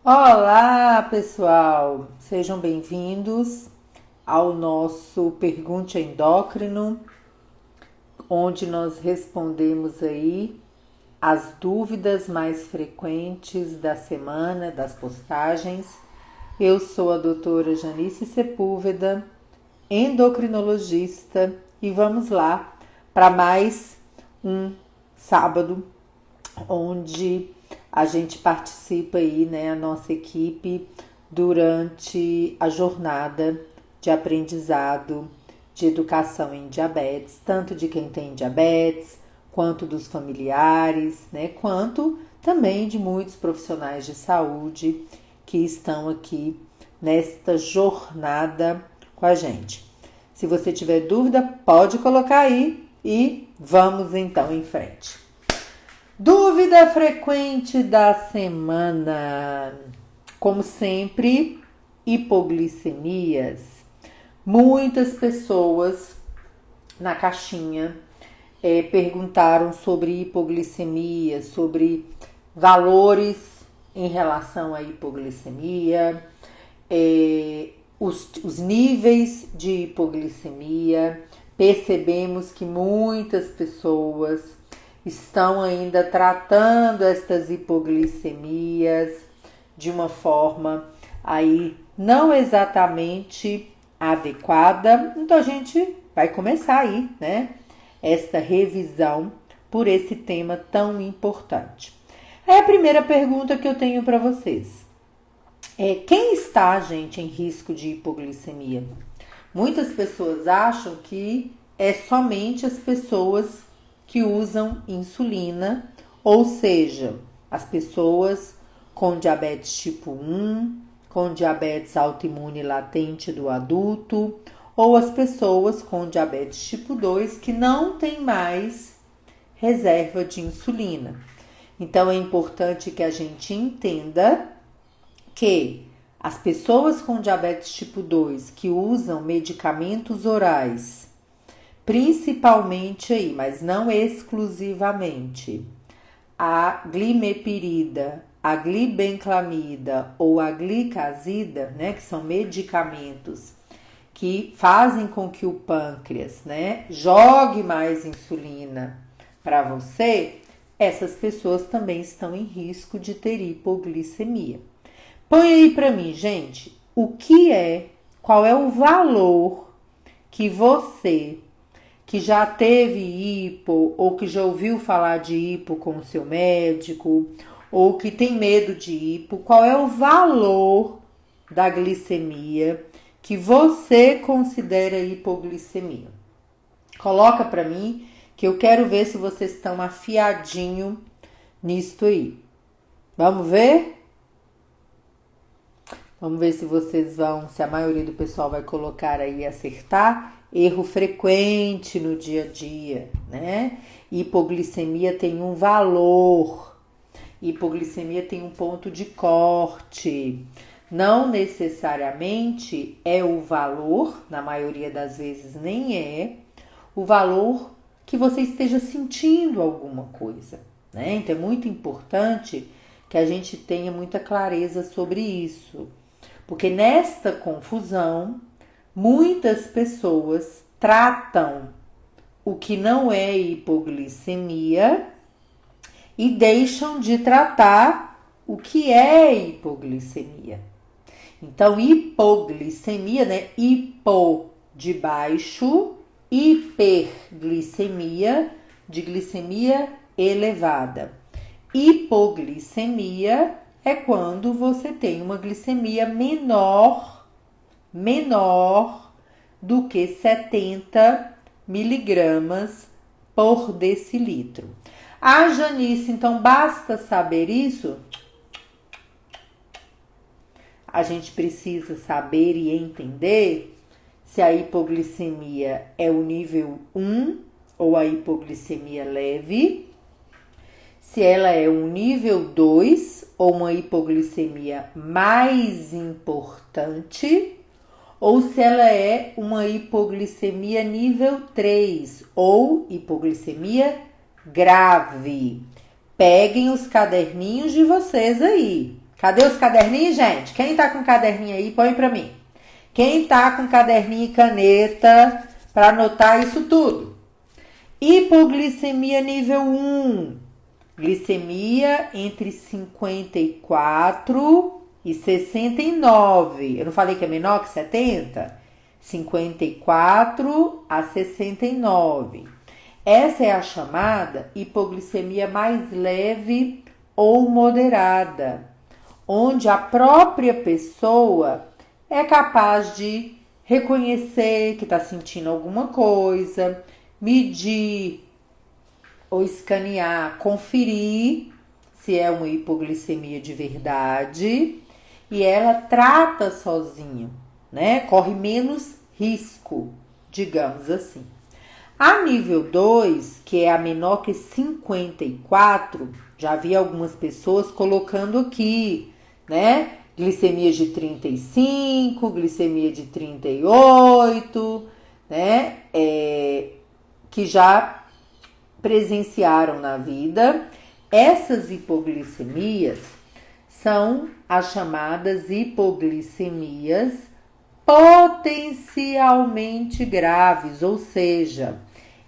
Olá, pessoal! Sejam bem-vindos ao nosso Pergunte Endócrino, onde nós respondemos aí as dúvidas mais frequentes da semana, das postagens. Eu sou a doutora Janice Sepúlveda, endocrinologista, e vamos lá para mais um sábado onde a gente participa aí, né, a nossa equipe, durante a jornada de aprendizado de educação em diabetes, tanto de quem tem diabetes, quanto dos familiares, né, quanto também de muitos profissionais de saúde que estão aqui nesta jornada com a gente. Se você tiver dúvida, pode colocar aí e vamos então em frente. Dúvida frequente da semana. Como sempre, hipoglicemias. Muitas pessoas na caixinha perguntaram sobre hipoglicemia, sobre valores em relação à hipoglicemia, os níveis de hipoglicemia. Percebemos que muitas pessoas estão ainda tratando estas hipoglicemias de uma forma aí não exatamente adequada. Então a gente vai começar aí, né, esta revisão por esse tema tão importante. Aí a primeira pergunta que eu tenho para vocês é: quem está, gente, em risco de hipoglicemia? Muitas pessoas acham que é somente as pessoas que usam insulina, ou seja, as pessoas com diabetes tipo 1, com diabetes autoimune latente do adulto, ou as pessoas com diabetes tipo 2 que não tem mais reserva de insulina. Então é importante que a gente entenda que as pessoas com diabetes tipo 2 que usam medicamentos orais, principalmente aí, mas não exclusivamente, a glimepirida, a glibenclamida ou a glicazida, né, que são medicamentos que fazem com que o pâncreas, né, jogue mais insulina para você, essas pessoas também estão em risco de ter hipoglicemia. Põe aí para mim, gente, qual é o valor que você que já teve hipo ou que já ouviu falar de hipo com o seu médico ou que tem medo de hipo, qual é o valor da glicemia que você considera hipoglicemia? Coloca para mim que eu quero ver se vocês estão afiadinho nisto aí. Vamos ver? Vamos ver se se a maioria do pessoal vai colocar aí acertar. Erro frequente no dia a dia, né? Hipoglicemia tem um valor, hipoglicemia tem um ponto de corte. Não necessariamente é o valor, na maioria das vezes nem é, o valor que você esteja sentindo alguma coisa, né? Então é muito importante que a gente tenha muita clareza sobre isso, porque nesta confusão, muitas pessoas tratam o que não é hipoglicemia e deixam de tratar o que é hipoglicemia. Então, hipoglicemia, né? Hipo de baixo, hiperglicemia de glicemia elevada. Hipoglicemia é quando você tem uma glicemia menor do que 70 miligramas por decilitro. Ah, Janice, então basta saber isso? A gente precisa saber e entender se a hipoglicemia é o nível 1 ou a hipoglicemia leve, se ela é um nível 2 ou uma hipoglicemia mais importante, ou se ela é uma hipoglicemia nível 3 ou hipoglicemia grave. Peguem os caderninhos de vocês aí. Cadê os caderninhos, gente? Quem tá com caderninho aí, põe pra mim. Quem tá com caderninho e caneta para anotar isso tudo? Hipoglicemia nível 1. Glicemia entre 54 e 69. Eu não falei que é menor que 70? 54 a 69. Essa é a chamada hipoglicemia mais leve ou moderada, onde a própria pessoa é capaz de reconhecer que está sentindo alguma coisa, medir ou escanear, conferir se é uma hipoglicemia de verdade e ela trata sozinho, né? Corre menos risco, digamos assim. A nível 2, que é a menor que 54, já vi algumas pessoas colocando aqui, né? Glicemia de 35, glicemia de 38, né? Que já presenciaram na vida. Essas hipoglicemias são as chamadas hipoglicemias potencialmente graves, ou seja,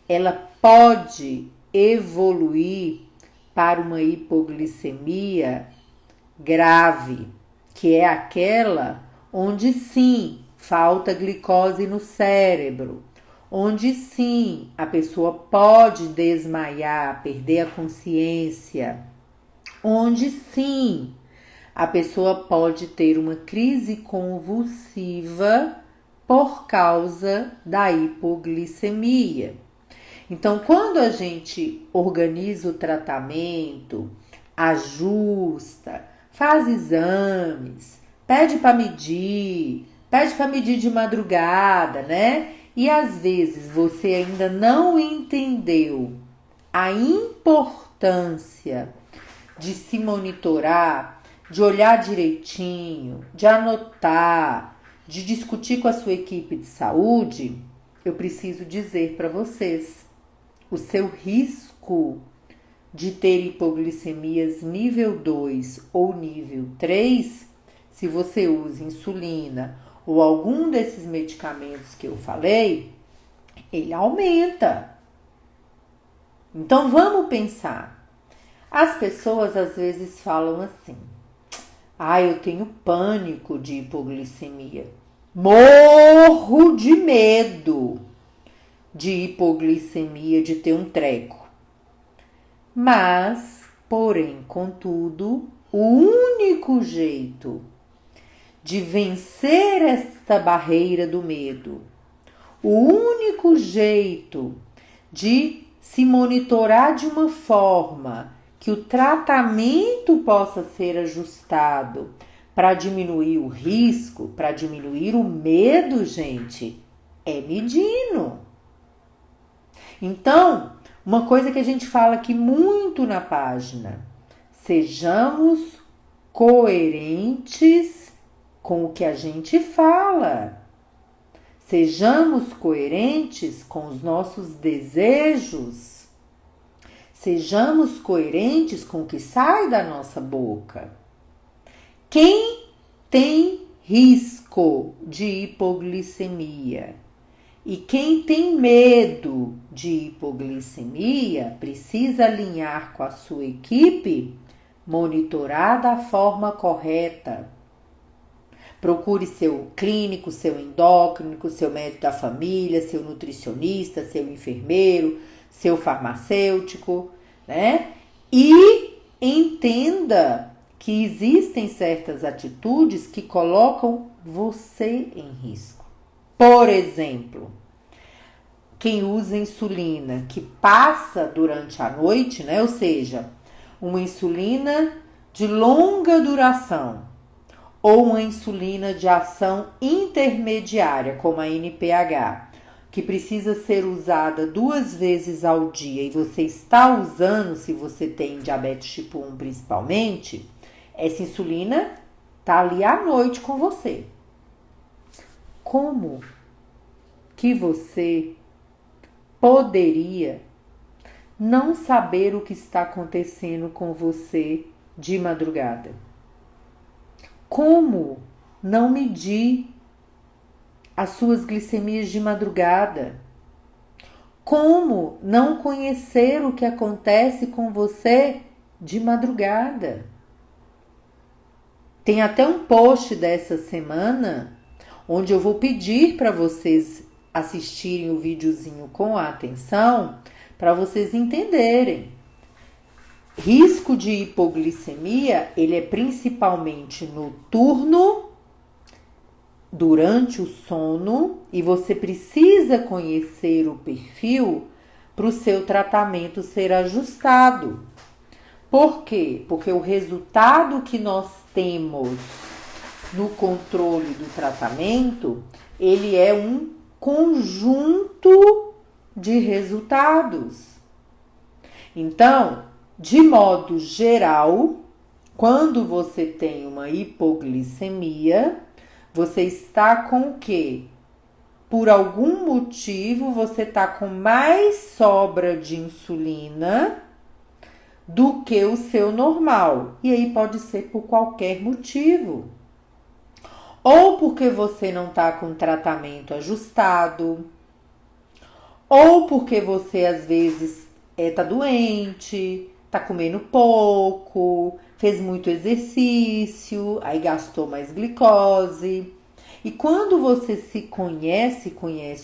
ela pode evoluir para uma hipoglicemia grave, que é aquela onde sim falta glicose no cérebro, onde sim a pessoa pode desmaiar, perder a consciência, onde sim a pessoa pode ter uma crise convulsiva por causa da hipoglicemia. Então, quando a gente organiza o tratamento, ajusta, faz exames, pede para medir de madrugada, né? E às vezes você ainda não entendeu a importância de se monitorar, de olhar direitinho, de anotar, de discutir com a sua equipe de saúde, eu preciso dizer para vocês, o seu risco de ter hipoglicemias nível 2 ou nível 3, se você usa insulina ou algum desses medicamentos que eu falei, ele aumenta. Então vamos pensar. As pessoas às vezes falam assim: eu tenho pânico de hipoglicemia. Morro de medo de hipoglicemia, de ter um treco. Mas, porém, contudo, o único jeito de vencer esta barreira do medo, o único jeito de se monitorar de uma forma que o tratamento possa ser ajustado para diminuir o risco, para diminuir o medo, gente, é medindo. Então, uma coisa que a gente fala aqui muito na página: sejamos coerentes com o que a gente fala. Sejamos coerentes com os nossos desejos. Sejamos coerentes com o que sai da nossa boca. Quem tem risco de hipoglicemia e quem tem medo de hipoglicemia precisa alinhar com a sua equipe, monitorar da forma correta. Procure seu clínico, seu endócrino, seu médico da família, seu nutricionista, seu enfermeiro, seu farmacêutico, né? E entenda que existem certas atitudes que colocam você em risco. Por exemplo, quem usa insulina que passa durante a noite, né? Ou seja, uma insulina de longa duração ou uma insulina de ação intermediária, como a NPH, que precisa ser usada 2 vezes ao dia e você está usando, se você tem diabetes tipo 1 principalmente, essa insulina está ali à noite com você. Como que você poderia não saber o que está acontecendo com você de madrugada? Como não medir as suas glicemias de madrugada? Como não conhecer o que acontece com você de madrugada? Tem até um post dessa semana onde eu vou pedir para vocês assistirem o videozinho com atenção para vocês entenderem. Risco de hipoglicemia, ele é principalmente noturno, durante o sono, e você precisa conhecer o perfil para o seu tratamento ser ajustado. Por quê? Porque o resultado que nós temos no controle do tratamento, ele é um conjunto de resultados. Então, de modo geral, quando você tem uma hipoglicemia, você está com o quê? Por algum motivo, você está com mais sobra de insulina do que o seu normal. E aí pode ser por qualquer motivo. Ou porque você não está com tratamento ajustado, ou porque você às vezes está doente, está comendo pouco, fez muito exercício, aí gastou mais glicose. E quando você se conhece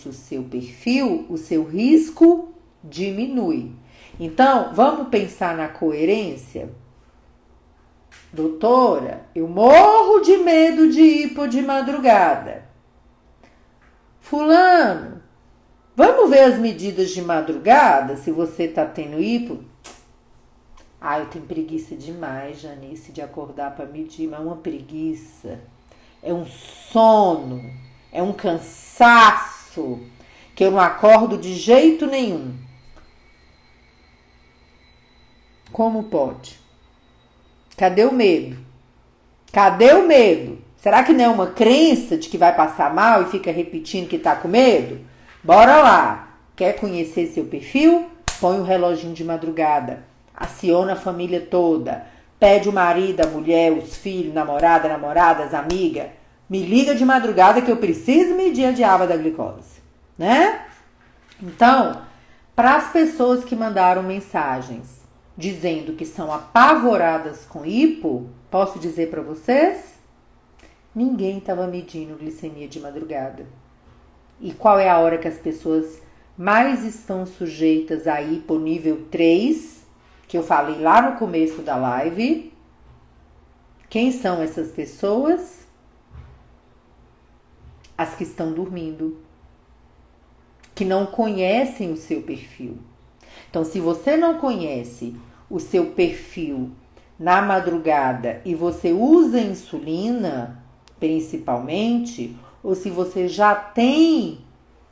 o seu perfil, o seu risco diminui. Então, vamos pensar na coerência? Doutora, eu morro de medo de hipo de madrugada. Fulano, vamos ver as medidas de madrugada, se você tá tendo hipo? Ah, eu tenho preguiça demais, Janice, de acordar para medir, mas é uma preguiça. É um sono, é um cansaço, que eu não acordo de jeito nenhum. Como pode? Cadê o medo? Cadê o medo? Será que não é uma crença de que vai passar mal e fica repetindo que tá com medo? Bora lá! Quer conhecer seu perfil? Põe o reloginho de madrugada. Aciona a família toda. Pede o marido, a mulher, os filhos, namoradas, amiga. Me liga de madrugada que eu preciso medir a diaba da glicose, né? Então, para as pessoas que mandaram mensagens dizendo que são apavoradas com hipo, posso dizer para vocês? Ninguém estava medindo glicemia de madrugada. E qual é a hora que as pessoas mais estão sujeitas a hipo nível 3, que eu falei lá no começo da live? Quem são essas pessoas? As que estão dormindo, que não conhecem o seu perfil. Então, se você não conhece o seu perfil na madrugada e você usa insulina, principalmente, ou se você já tem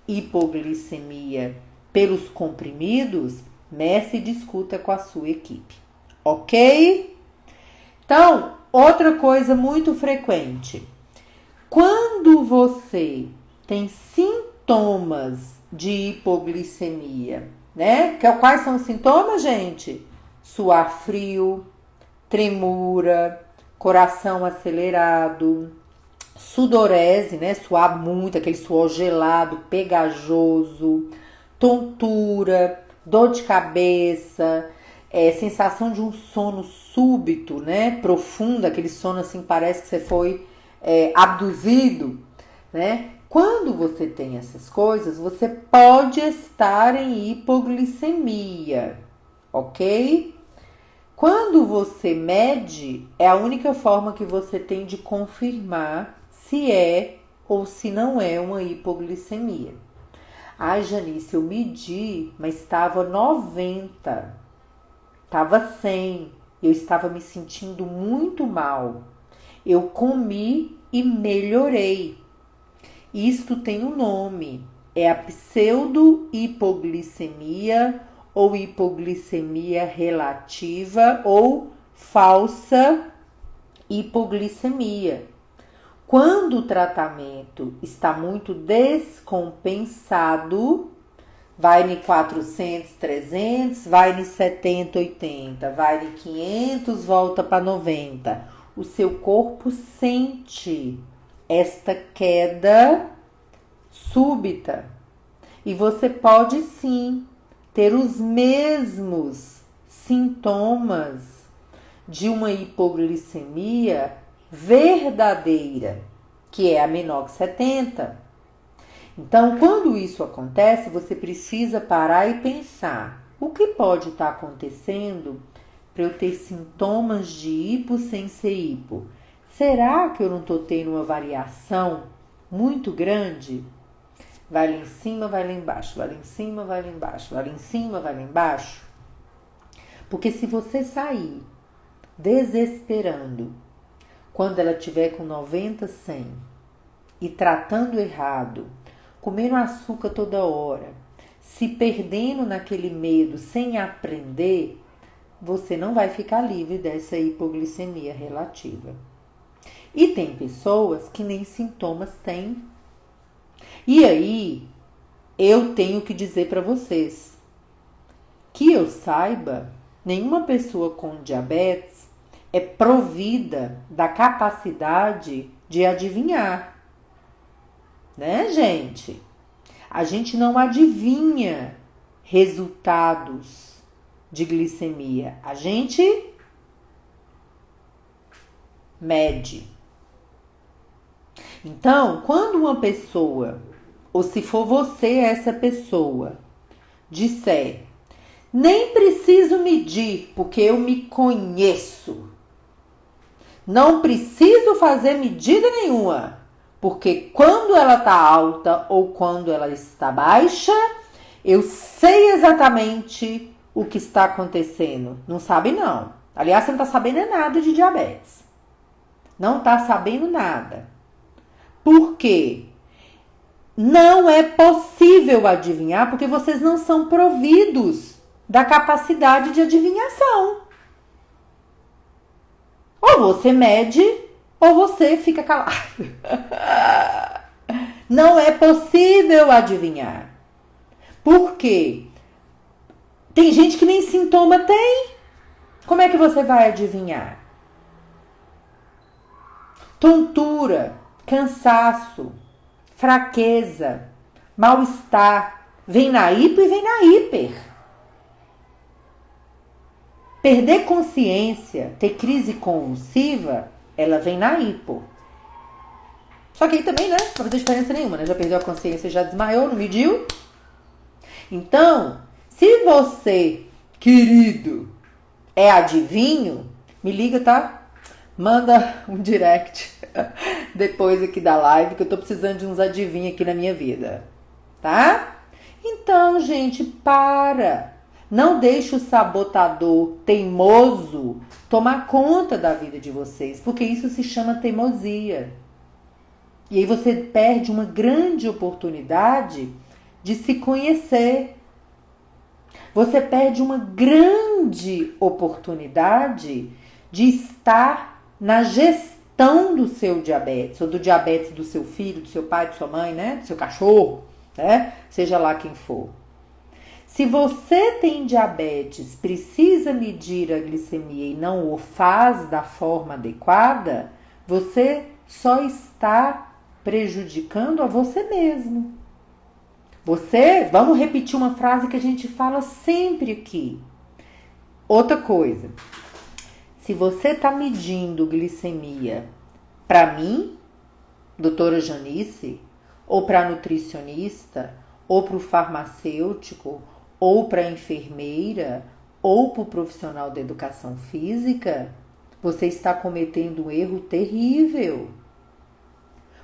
hipoglicemia pelos comprimidos, meça e discuta com a sua equipe, ok? Então, outra coisa muito frequente. Quando você tem sintomas de hipoglicemia, né? Quais são os sintomas, gente? Suar frio, tremura, coração acelerado, sudorese, né? Suar muito, aquele suor gelado, pegajoso, tontura, dor de cabeça, sensação de um sono súbito, né? Profundo, aquele sono assim, parece que você foi abduzido, né? Quando você tem essas coisas, você pode estar em hipoglicemia, ok? Quando você mede, é a única forma que você tem de confirmar se é ou se não é uma hipoglicemia. Ai, Janice, eu medi, mas estava 90, estava 100, eu estava me sentindo muito mal. Eu comi e melhorei. Isto tem um nome, é a pseudo-hipoglicemia ou hipoglicemia relativa ou falsa hipoglicemia. Quando o tratamento está muito descompensado, vai em 400, 300, vai em 70, 80, vai em 500, volta para 90. o seu corpo sente esta queda súbita. E você pode sim ter os mesmos sintomas de uma hipoglicemia verdadeira, que é a menor que 70. Então, quando isso acontece, você precisa parar e pensar: o que pode estar acontecendo para eu ter sintomas de hipo sem ser hipo? Será que eu não estou tendo uma variação muito grande? Vai lá em cima, vai lá embaixo, vai lá em cima, vai lá embaixo, vai lá em cima, vai lá embaixo. Porque se você sair desesperando quando ela estiver com 90, 100 e tratando errado, comendo açúcar toda hora, se perdendo naquele medo sem aprender, você não vai ficar livre dessa hipoglicemia relativa. E tem pessoas que nem sintomas têm. E aí, eu tenho que dizer para vocês, que eu saiba, nenhuma pessoa com diabetes é provida da capacidade de adivinhar, né, gente? A gente não adivinha resultados de glicemia, a gente mede. Então, quando uma pessoa, ou se for você essa pessoa, disser: nem preciso medir, porque eu me conheço. Não preciso fazer medida nenhuma, porque quando ela está alta ou quando ela está baixa, eu sei exatamente o que está acontecendo. Não sabe, não. Aliás, você não está sabendo nada de diabetes. Não está sabendo nada. Por quê? Não é possível adivinhar, porque vocês não são providos da capacidade de adivinhação. Ou você mede, ou você fica calado. Não é possível adivinhar. Por quê? Tem gente que nem sintoma tem. Como é que você vai adivinhar? Tontura, cansaço, fraqueza, mal-estar. Vem na hipo e vem na hiper. Perder consciência, ter crise convulsiva, ela vem na hipo. Só que aí também, né? Não faz diferença nenhuma, né? Já perdeu a consciência, já desmaiou, não mediu. Então, se você, querido, é adivinho, me liga, tá? Manda um direct depois aqui da live, que eu tô precisando de uns adivinhos aqui na minha vida, tá? Então, gente, para. Não deixe o sabotador teimoso tomar conta da vida de vocês, porque isso se chama teimosia. E aí você perde uma grande oportunidade de se conhecer. Você perde uma grande oportunidade de estar na gestão do seu diabetes, ou do diabetes do seu filho, do seu pai, de sua mãe, né? Do seu cachorro, né? Seja lá quem for. Se você tem diabetes, precisa medir a glicemia e não o faz da forma adequada, você só está prejudicando a você mesmo. Vamos repetir uma frase que a gente fala sempre aqui. Outra coisa, se você está medindo glicemia para mim, doutora Janice, ou para nutricionista, ou para o farmacêutico, ou para a enfermeira, ou para o profissional da educação física, você está cometendo um erro terrível.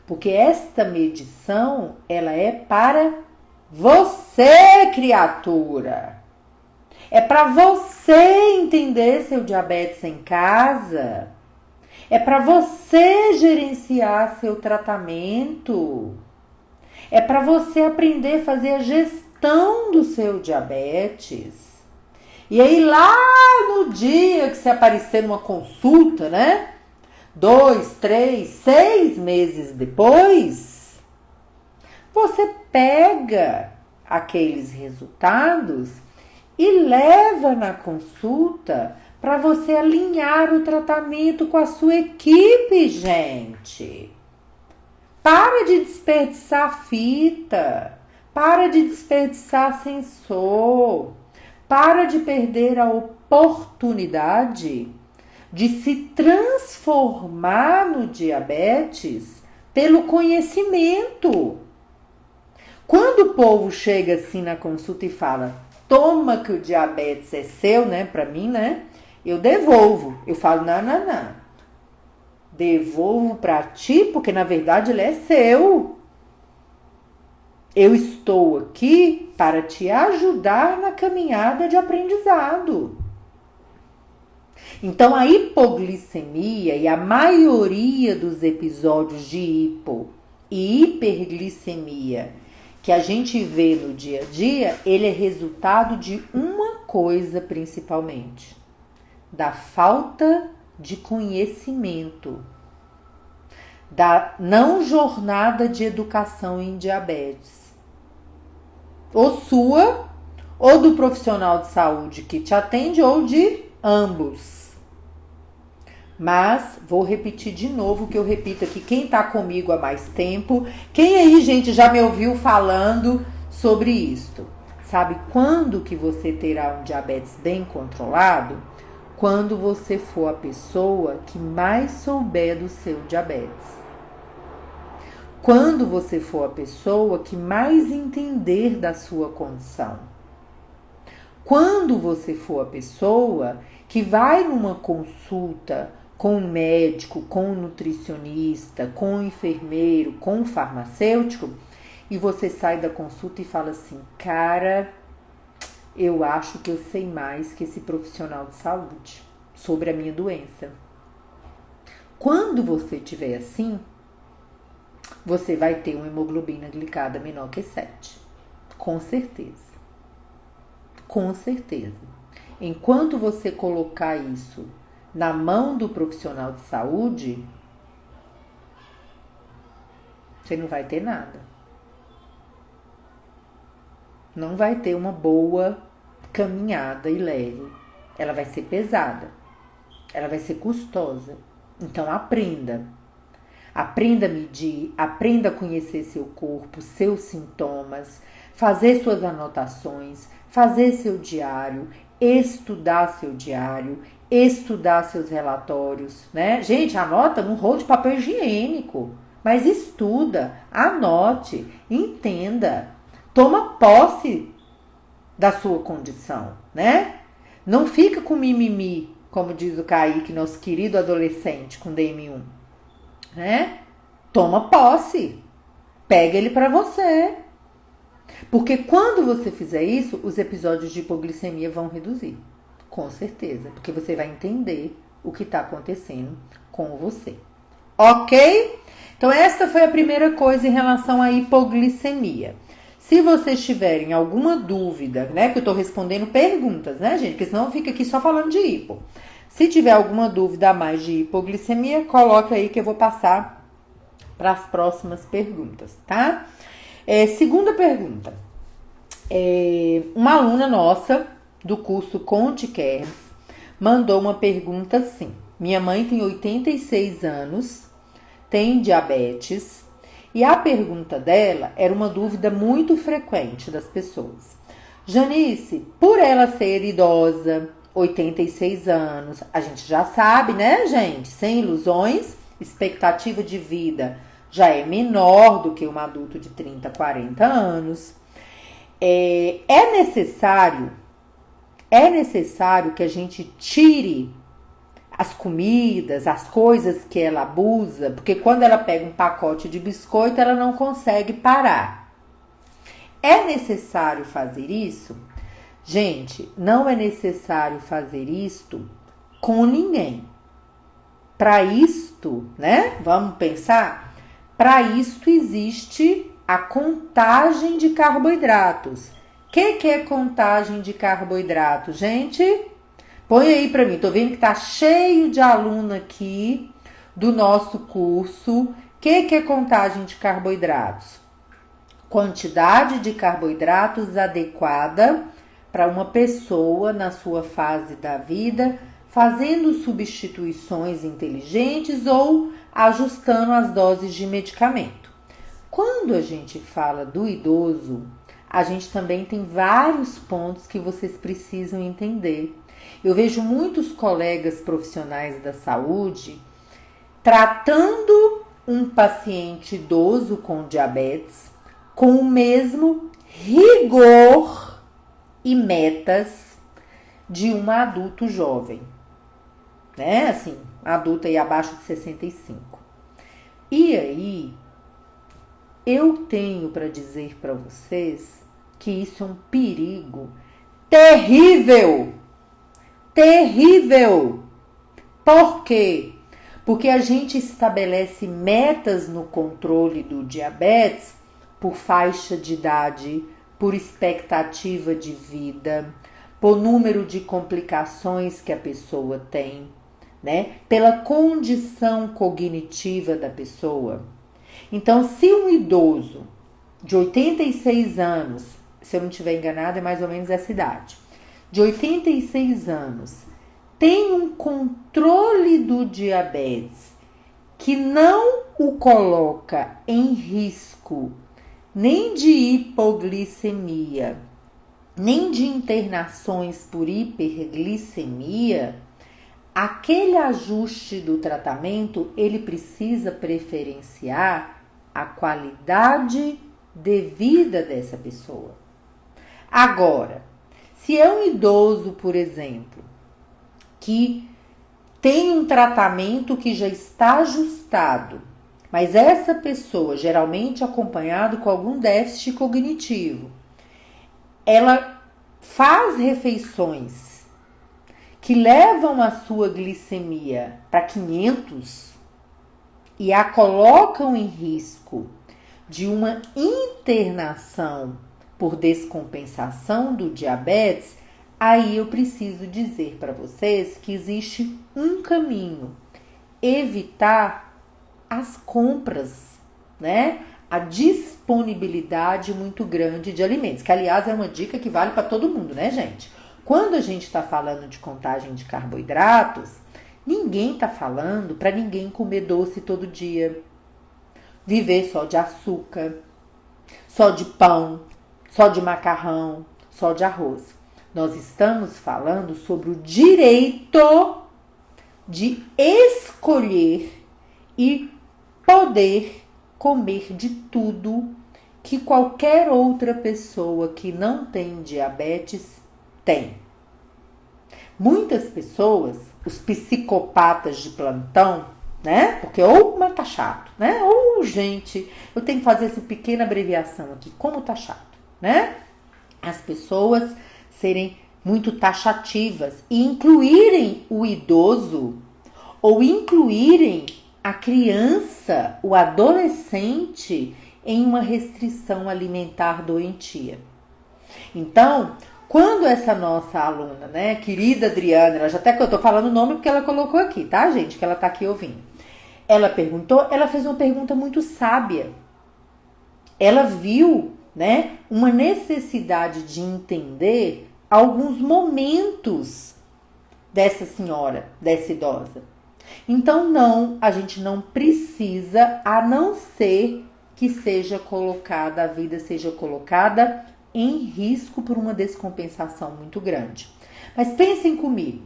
Porque esta medição, ela é para você, criatura. É para você entender seu diabetes em casa. É para você gerenciar seu tratamento. É para você aprender a fazer a gestão do seu diabetes. E aí lá no dia que você aparecer numa consulta, né? 2, 3, 6 meses depois, você pega aqueles resultados e leva na consulta para você alinhar o tratamento com a sua equipe, gente. Para de desperdiçar fita, para de desperdiçar sensor, para de perder a oportunidade de se transformar no diabetes pelo conhecimento. Quando o povo chega assim na consulta e fala, toma que o diabetes é seu, né, pra mim, né, eu devolvo. Eu falo, não. Devolvo pra ti, porque na verdade ele é seu. Eu estou aqui para te ajudar na caminhada de aprendizado. Então, a hipoglicemia e a maioria dos episódios de hipo e hiperglicemia que a gente vê no dia a dia, ele é resultado de uma coisa principalmente, da falta de conhecimento, da não jornada de educação em diabetes. Ou sua, ou do profissional de saúde que te atende, ou de ambos. Mas vou repetir de novo o que eu repito aqui. Quem tá comigo há mais tempo, quem aí, gente, já me ouviu falando sobre isto? Sabe quando que você terá um diabetes bem controlado? Quando você for a pessoa que mais souber do seu diabetes. Quando você for a pessoa que mais entender da sua condição. Quando você for a pessoa que vai numa consulta com um médico, com um nutricionista, com um enfermeiro, com um farmacêutico, e você sai da consulta e fala assim, cara, eu acho que eu sei mais que esse profissional de saúde sobre a minha doença. Quando você estiver assim, você vai ter uma hemoglobina glicada menor que 7. Com certeza. Com certeza. Enquanto você colocar isso na mão do profissional de saúde, você não vai ter nada. Não vai ter uma boa caminhada e leve. Ela vai ser pesada. Ela vai ser custosa. Então aprenda. Aprenda a medir, aprenda a conhecer seu corpo, seus sintomas, fazer suas anotações, fazer seu diário, estudar seu diário, estudar seus relatórios, né? Gente, anota num rolo de papel higiênico, mas estuda, anote, entenda, toma posse da sua condição, né? Não fica com mimimi, como diz o Kaique, nosso querido adolescente com DM1, né? Toma posse, pega ele para você. Porque quando você fizer isso, os episódios de hipoglicemia vão reduzir. Com certeza. Porque você vai entender o que está acontecendo com você. Ok? Então, essa foi a primeira coisa em relação à hipoglicemia. Se vocês tiverem alguma dúvida, né? Que eu tô respondendo perguntas, né, gente? Porque senão fica aqui só falando de hipo. Se tiver alguma dúvida a mais de hipoglicemia, coloca aí que eu vou passar para as próximas perguntas, tá? Segunda pergunta. Uma aluna nossa do curso Conte Cares mandou uma pergunta assim. Minha mãe tem 86 anos, tem diabetes, e a pergunta dela era uma dúvida muito frequente das pessoas. Janice, por ela ser idosa, 86 anos, a gente já sabe, né, gente? Sem ilusões, expectativa de vida já é menor do que um adulto de 30, 40 anos. É necessário que a gente tire as comidas, as coisas que ela abusa, porque quando ela pega um pacote de biscoito, ela não consegue parar. É necessário fazer isso? Gente, não é necessário fazer isto com ninguém. Para isto, né? Vamos pensar? Para isto existe a contagem de carboidratos. O que é contagem de carboidratos, gente? Põe aí para mim. Tô vendo que tá cheio de aluno aqui do nosso curso. O que é contagem de carboidratos? Quantidade de carboidratos adequada para uma pessoa na sua fase da vida fazendo substituições inteligentes ou ajustando as doses de medicamento. Quando a gente fala do idoso, a gente também tem vários pontos que vocês precisam entender. Eu vejo muitos colegas profissionais da saúde tratando um paciente idoso com diabetes com o mesmo rigor e metas de um adulto jovem, né? Assim, adulto aí abaixo de 65. E aí, eu tenho para dizer para vocês que isso é um perigo terrível. Terrível. Por quê? Porque a gente estabelece metas no controle do diabetes por faixa de idade, por expectativa de vida, por número de complicações que a pessoa tem, né? Pela condição cognitiva da pessoa. Então, se um idoso de 86 anos, se eu não estiver enganada, é mais ou menos essa idade, de 86 anos, tem um controle do diabetes que não o coloca em risco nem de hipoglicemia, nem de internações por hiperglicemia, aquele ajuste do tratamento, ele precisa preferenciar a qualidade de vida dessa pessoa. Agora, se é um idoso, por exemplo, que tem um tratamento que já está ajustado, mas essa pessoa, geralmente acompanhado com algum déficit cognitivo, ela faz refeições que levam a sua glicemia para 500 e a colocam em risco de uma internação por descompensação do diabetes, aí eu preciso dizer para vocês que existe um caminho: evitar as compras, né? A disponibilidade muito grande de alimentos, que aliás é uma dica que vale para todo mundo, né, gente? Quando a gente está falando de contagem de carboidratos, ninguém está falando para ninguém comer doce todo dia, viver só de açúcar, só de pão, só de macarrão, só de arroz. Nós estamos falando sobre o direito de escolher e poder comer de tudo que qualquer outra pessoa que não tem diabetes tem. Muitas pessoas, os psicopatas de plantão, né? Porque mas tá chato, né? Ou, gente, eu tenho que fazer essa pequena abreviação aqui, como tá chato, né? As pessoas serem muito taxativas e incluírem o idoso ou incluírem a criança, o adolescente, em uma restrição alimentar doentia. Então, quando essa nossa aluna, né, querida Adriana, ela já até que eu tô falando o nome porque ela colocou aqui, tá, gente, que ela tá aqui ouvindo. Ela perguntou, ela fez uma pergunta muito sábia. Ela viu, né, uma necessidade de entender alguns momentos dessa senhora, dessa idosa. Então, não, a gente não precisa, a não ser que seja colocada, a vida seja colocada em risco por uma descompensação muito grande. Mas pensem comigo,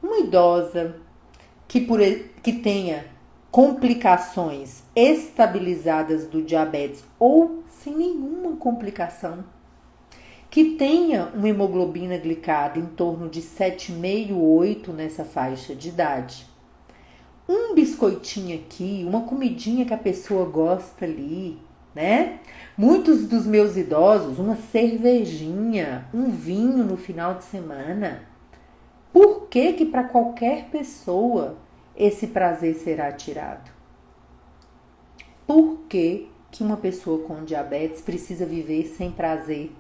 uma idosa que tenha complicações estabilizadas do diabetes ou sem nenhuma complicação, que tenha uma hemoglobina glicada em torno de 7,5, 8 nessa faixa de idade, um biscoitinho aqui, uma comidinha que a pessoa gosta ali, né? Muitos dos meus idosos, uma cervejinha, um vinho no final de semana. Por que que para qualquer pessoa esse prazer será tirado? Por que que uma pessoa com diabetes precisa viver sem prazer?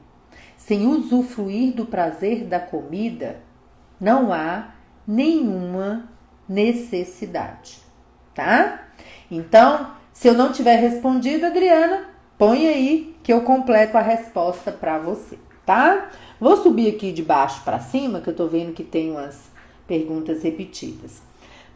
Sem usufruir do prazer da comida, não há nenhuma necessidade, tá? Então, se eu não tiver respondido, Adriana, põe aí que eu completo a resposta para você, tá? Vou subir aqui de baixo para cima, que eu tô vendo que tem umas perguntas repetidas.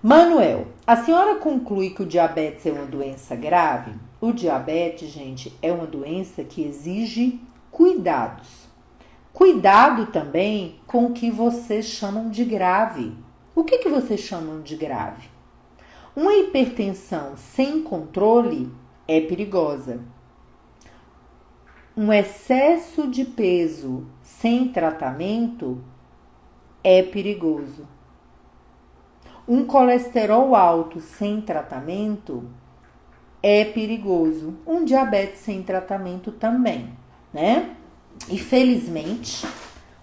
Manuel, a senhora conclui que o diabetes é uma doença grave? O diabetes, gente, é uma doença que exige cuidados. Cuidado também com o que vocês chamam de grave. O que vocês chamam de grave? Uma hipertensão sem controle é perigosa. Um excesso de peso sem tratamento é perigoso. Um colesterol alto sem tratamento é perigoso. Um diabetes sem tratamento também, né? E felizmente,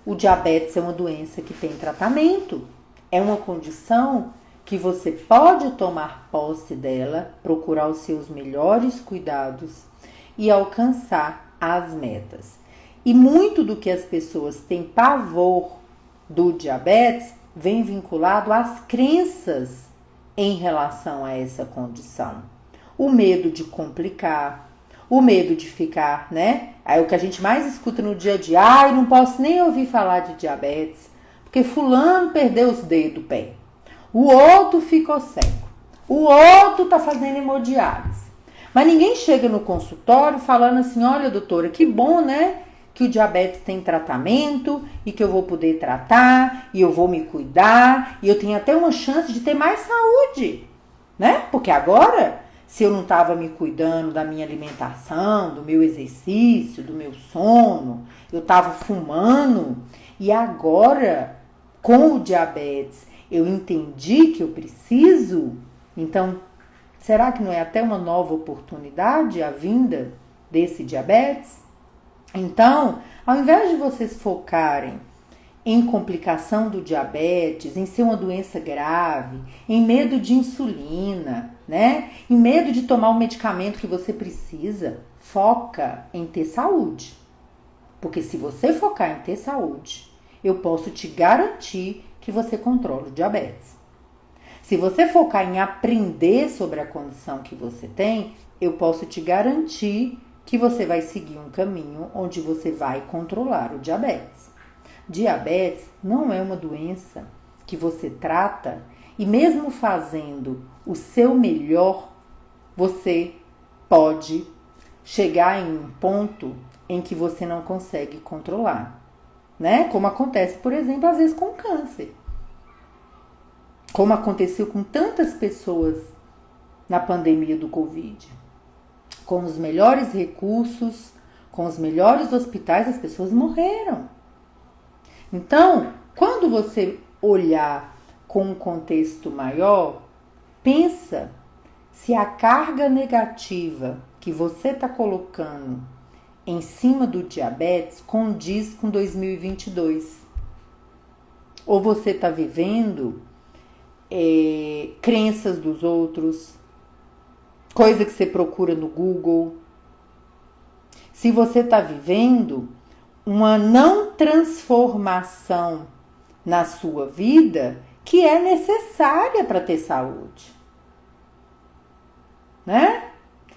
o diabetes é uma doença que tem tratamento. É uma condição que você pode tomar posse dela, procurar os seus melhores cuidados e alcançar as metas. E muito do que as pessoas têm pavor do diabetes vem vinculado às crenças em relação a essa condição. O medo de complicar, o medo de ficar, né? Aí o que a gente mais escuta no dia a dia, ai, não posso nem ouvir falar de diabetes, porque fulano perdeu os dedos do pé, o outro ficou cego, o outro tá fazendo hemodiálise. Mas ninguém chega no consultório falando assim, olha doutora, que bom, né? Que o diabetes tem tratamento e que eu vou poder tratar e eu vou me cuidar e eu tenho até uma chance de ter mais saúde, né? Porque agora, se eu não estava me cuidando da minha alimentação, do meu exercício, do meu sono, eu estava fumando e agora, com o diabetes, eu entendi que eu preciso, então, será que não é até uma nova oportunidade a vinda desse diabetes? Então, ao invés de vocês focarem em complicação do diabetes, em ser uma doença grave, em medo de insulina, né? Em medo de tomar o medicamento que você precisa, foca em ter saúde. Porque se você focar em ter saúde, eu posso te garantir que você controla o diabetes. Se você focar em aprender sobre a condição que você tem, eu posso te garantir que você vai seguir um caminho onde você vai controlar o diabetes. Diabetes não é uma doença que você trata e mesmo fazendo o seu melhor, você pode chegar em um ponto em que você não consegue controlar, né? Como acontece, por exemplo, às vezes com câncer. Como aconteceu com tantas pessoas na pandemia do Covid. Com os melhores recursos, com os melhores hospitais, as pessoas morreram. Então, quando você olhar com um contexto maior, pensa se a carga negativa que você está colocando em cima do diabetes condiz com 2022. Ou você está vivendo crenças dos outros, coisa que você procura no Google. Se você está vivendo uma não transformação na sua vida que é necessária para ter saúde, né?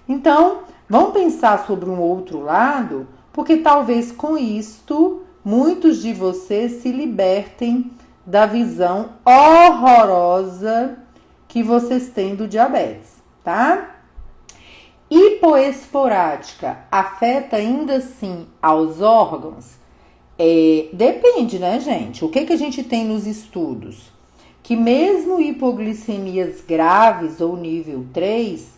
Então, vamos pensar sobre um outro lado, porque talvez com isto muitos de vocês se libertem da visão horrorosa que vocês têm do diabetes, tá? Hipoesporádica afeta ainda assim aos órgãos? Depende, né, gente? O que a gente tem nos estudos? Que mesmo hipoglicemias graves ou nível 3,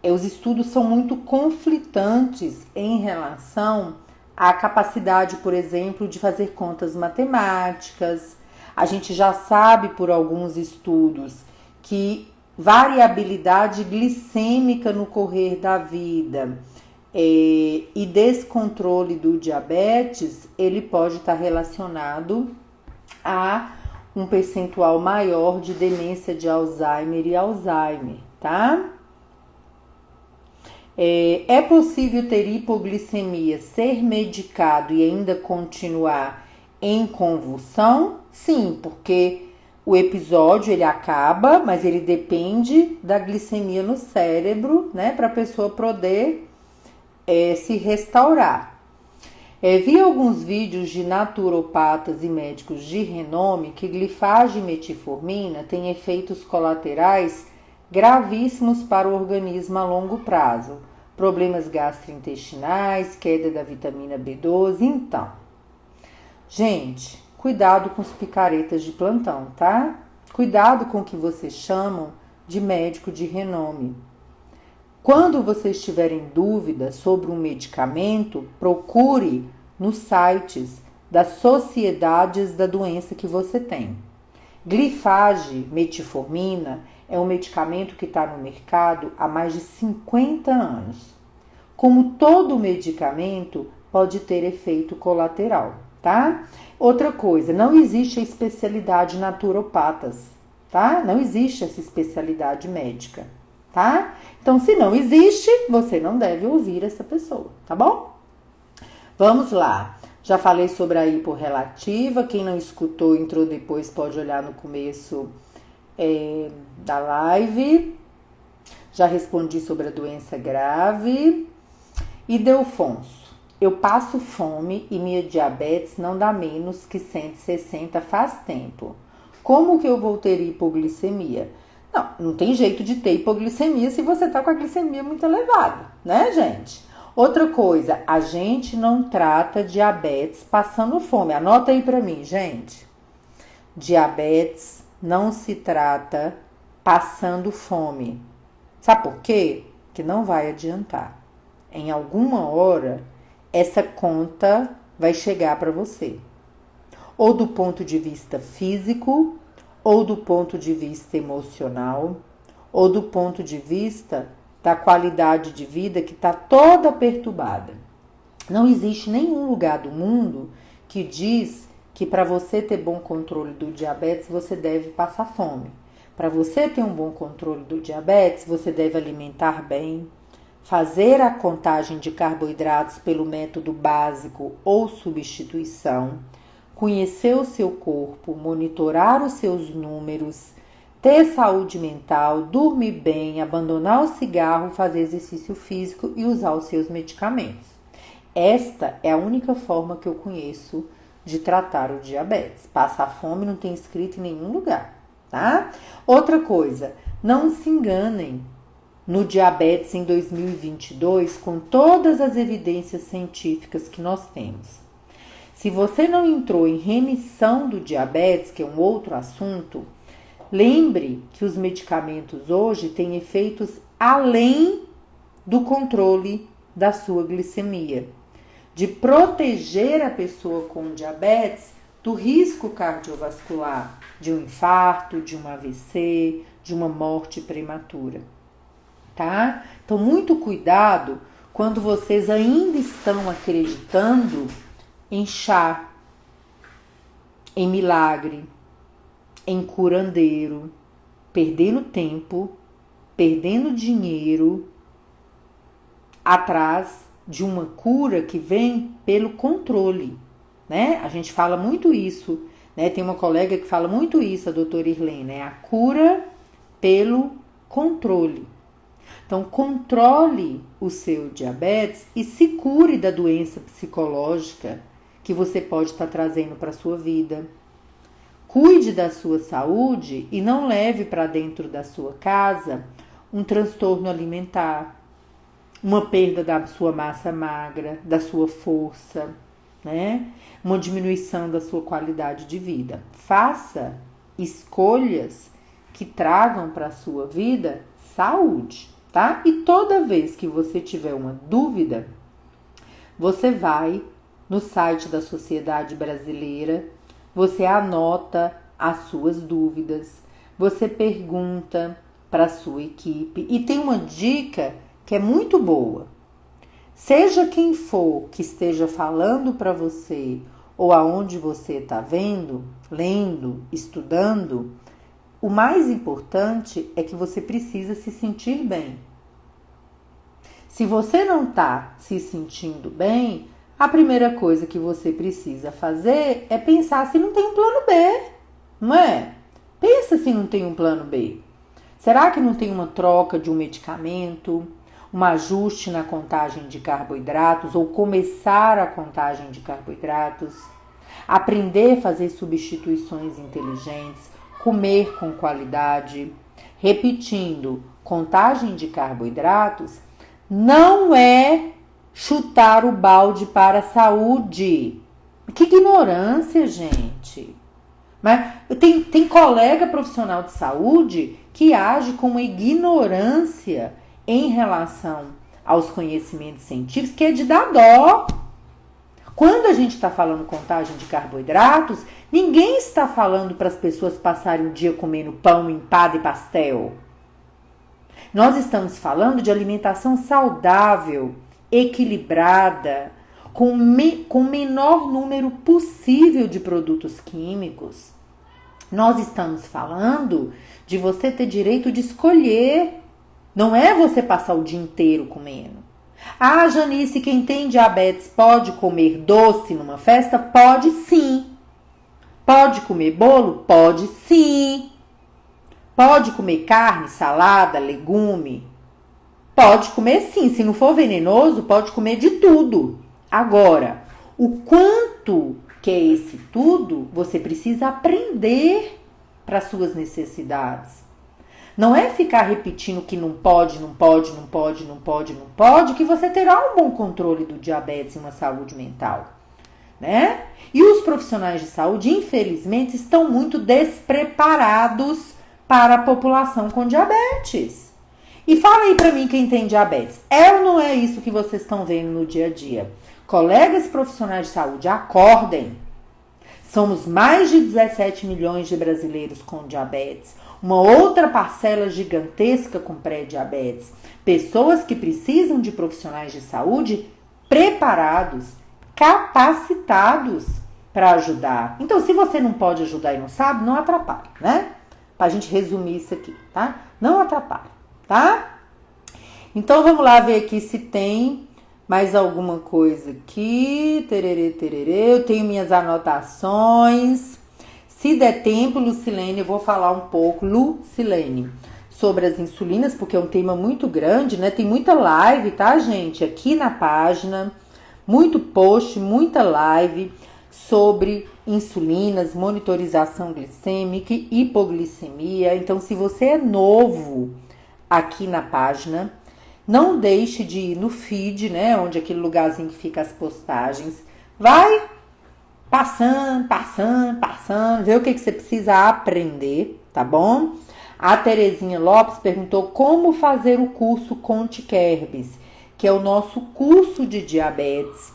os estudos são muito conflitantes em relação à capacidade, por exemplo, de fazer contas matemáticas. A gente já sabe por alguns estudos que variabilidade glicêmica no correr da vida e descontrole do diabetes, ele pode estar relacionado a um percentual maior de demência de Alzheimer e Alzheimer, tá? É possível ter hipoglicemia, ser medicado e ainda continuar em convulsão? Sim, porque o episódio ele acaba, mas ele depende da glicemia no cérebro, né, para a pessoa poder se restaurar. Vi alguns vídeos de naturopatas e médicos de renome que glifagem e metformina têm efeitos colaterais gravíssimos para o organismo a longo prazo. Problemas gastrointestinais, queda da vitamina B12, então. Gente, cuidado com os picaretas de plantão, tá? Cuidado com o que vocês chamam de médico de renome. Quando vocês tiverem dúvida sobre um medicamento, procure nos sites das sociedades da doença que você tem. Glifage, metformina, é um medicamento que está no mercado há mais de 50 anos. Como todo medicamento, pode ter efeito colateral, tá? Outra coisa, não existe a especialidade naturopatas, tá? Não existe essa especialidade médica, tá? Então, se não existe, você não deve ouvir essa pessoa, tá bom? Vamos lá. Já falei sobre a hiporrelativa. Quem não escutou, entrou depois, pode olhar no começo da live. Já respondi sobre a doença grave. E Delfonso, eu passo fome e minha diabetes não dá menos que 160 faz tempo. Como que eu vou ter hipoglicemia? Não tem jeito de ter hipoglicemia se você tá com a glicemia muito elevada, né, gente? Outra coisa, a gente não trata diabetes passando fome. Anota aí pra mim, gente. Diabetes não se trata passando fome. Sabe por quê? Que não vai adiantar. Em alguma hora, essa conta vai chegar para você. Ou do ponto de vista físico, ou do ponto de vista emocional, ou do ponto de vista da qualidade de vida que está toda perturbada. Não existe nenhum lugar do mundo que diz que para você ter bom controle do diabetes, você deve passar fome. Para você ter um bom controle do diabetes, você deve alimentar bem, fazer a contagem de carboidratos pelo método básico ou substituição, conhecer o seu corpo, monitorar os seus números, ter saúde mental, dormir bem, abandonar o cigarro, fazer exercício físico e usar os seus medicamentos. Esta é a única forma que eu conheço de tratar o diabetes. Passar fome não tem escrito em nenhum lugar, tá? Outra coisa, não se enganem no diabetes em 2022 com todas as evidências científicas que nós temos. Se você não entrou em remissão do diabetes, que é um outro assunto, lembre que os medicamentos hoje têm efeitos além do controle da sua glicemia, de proteger a pessoa com diabetes do risco cardiovascular, de um infarto, de um AVC, de uma morte prematura, tá? Então, muito cuidado quando vocês ainda estão acreditando em chá, em milagre, em curandeiro, perdendo tempo, perdendo dinheiro atrás de uma cura que vem pelo controle, né? A gente fala muito isso, né? Tem uma colega que fala muito isso, a doutora Irlene, né? A cura pelo controle. Então, controle o seu diabetes e se cure da doença psicológica que você pode estar trazendo para a sua vida. Cuide da sua saúde e não leve para dentro da sua casa um transtorno alimentar, uma perda da sua massa magra, da sua força, né? Uma diminuição da sua qualidade de vida. Faça escolhas que tragam para a sua vida saúde, tá? E toda vez que você tiver uma dúvida, você vai no site da Sociedade Brasileira, você anota as suas dúvidas, você pergunta para a sua equipe e tem uma dica que é muito boa. Seja quem for que esteja falando para você ou aonde você está vendo, lendo, estudando, o mais importante é que você precisa se sentir bem. Se você não está se sentindo bem, a primeira coisa que você precisa fazer é pensar se não tem um plano B, não é? Pensa se não tem um plano B. Será que não tem uma troca de um medicamento, um ajuste na contagem de carboidratos ou começar a contagem de carboidratos, aprender a fazer substituições inteligentes, comer com qualidade. Repetindo, contagem de carboidratos não é chutar o balde para a saúde. Que ignorância, gente! Mas tem colega profissional de saúde que age com uma ignorância em relação aos conhecimentos científicos que é de dar dó. Quando a gente está falando contagem de carboidratos, ninguém está falando para as pessoas passarem o dia comendo pão, empada e pastel. Nós estamos falando de alimentação saudável, equilibrada, com o menor número possível de produtos químicos. Nós estamos falando de você ter direito de escolher. Não é você passar o dia inteiro comendo. Ah, Janice, quem tem diabetes pode comer doce numa festa? Pode sim. Pode comer bolo? Pode sim. Pode comer carne, salada, legume? Pode comer sim. Se não for venenoso, pode comer de tudo. Agora, o quanto que é esse tudo, você precisa aprender para suas necessidades. Não é ficar repetindo que não pode, não pode, não pode, não pode, não pode, que você terá um bom controle do diabetes e uma saúde mental, né? E os profissionais de saúde, infelizmente, estão muito despreparados para a população com diabetes. E fala aí para mim quem tem diabetes. É ou não é isso que vocês estão vendo no dia a dia? Colegas profissionais de saúde, acordem. Somos mais de 17 milhões de brasileiros com diabetes. Uma outra parcela gigantesca com pré-diabetes. Pessoas que precisam de profissionais de saúde preparados, capacitados para ajudar. Então, se você não pode ajudar e não sabe, não atrapalhe, né? Pra gente resumir isso aqui, tá? Não atrapalhe, tá? Então, vamos lá ver aqui se tem mais alguma coisa aqui. Tererê, tererê. Eu tenho minhas anotações. Se der tempo, Lucilene, eu vou falar um pouco, Lucilene, sobre as insulinas, porque é um tema muito grande, né? Tem muita live, tá, gente? Aqui na página, muito post, muita live sobre insulinas, monitorização glicêmica, hipoglicemia. Então, se você é novo aqui na página, não deixe de ir no feed, né? Onde é aquele lugarzinho que fica as postagens. Vai passando, ver o que você precisa aprender, tá bom? A Terezinha Lopes perguntou como fazer o curso Conte Kerbs, que é o nosso curso de diabetes,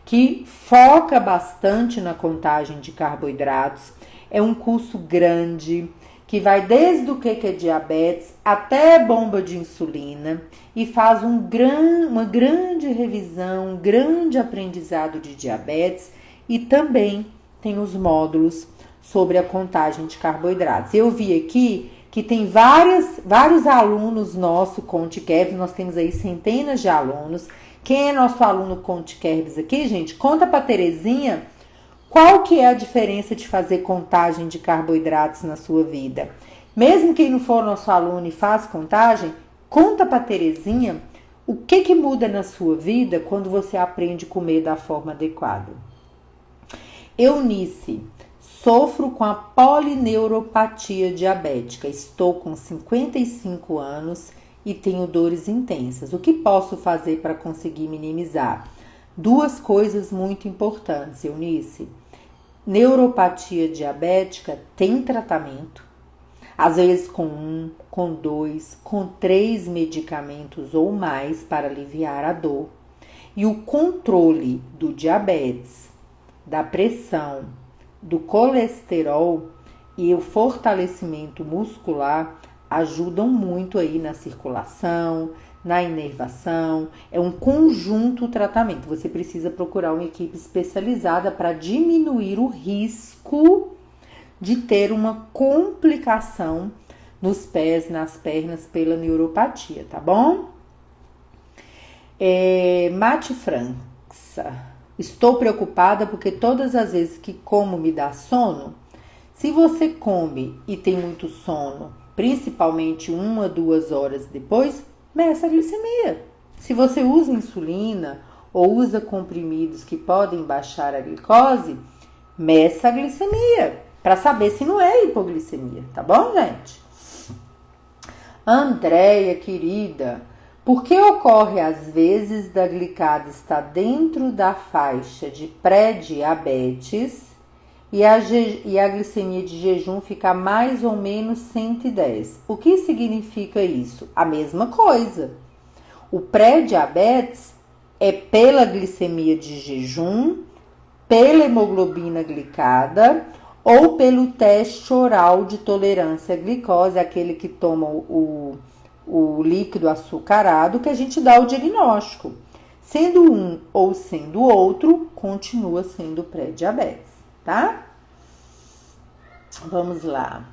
que foca bastante na contagem de carboidratos. É um curso grande, que vai desde o que é diabetes até bomba de insulina e faz uma grande revisão, um grande aprendizado de diabetes. E também tem os módulos sobre a contagem de carboidratos. Eu vi aqui que tem vários alunos nossos Conte Kerbs, nós temos aí centenas de alunos. Quem é nosso aluno Conte Kerbs aqui, gente? Conta para Terezinha qual que é a diferença de fazer contagem de carboidratos na sua vida. Mesmo quem não for nosso aluno e faz contagem, conta para Terezinha o que muda na sua vida quando você aprende a comer da forma adequada. Eunice, sofro com a polineuropatia diabética. Estou com 55 anos e tenho dores intensas. O que posso fazer para conseguir minimizar? Duas coisas muito importantes, Eunice. Neuropatia diabética tem tratamento. Às vezes com 1, com 2, com 3 medicamentos ou mais para aliviar a dor. E o controle do diabetes, da pressão, do colesterol e o fortalecimento muscular ajudam muito aí na circulação, na inervação. É um conjunto tratamento. Você precisa procurar uma equipe especializada para diminuir o risco de ter uma complicação nos pés, nas pernas pela neuropatia, tá bom? Mate França. Estou preocupada porque todas as vezes que como me dá sono. Se você come e tem muito sono, principalmente 1 a 2 horas depois, meça a glicemia. Se você usa insulina ou usa comprimidos que podem baixar a glicose, meça a glicemia para saber se não é hipoglicemia, tá bom, gente? Andréia, querida, por que ocorre às vezes da glicada estar dentro da faixa de pré-diabetes e a glicemia de jejum ficar mais ou menos 110? O que significa isso? A mesma coisa. O pré-diabetes é pela glicemia de jejum, pela hemoglobina glicada ou pelo teste oral de tolerância à glicose, aquele que toma o líquido açucarado, que a gente dá o diagnóstico. Sendo um ou sendo outro, continua sendo pré-diabetes, tá? Vamos lá.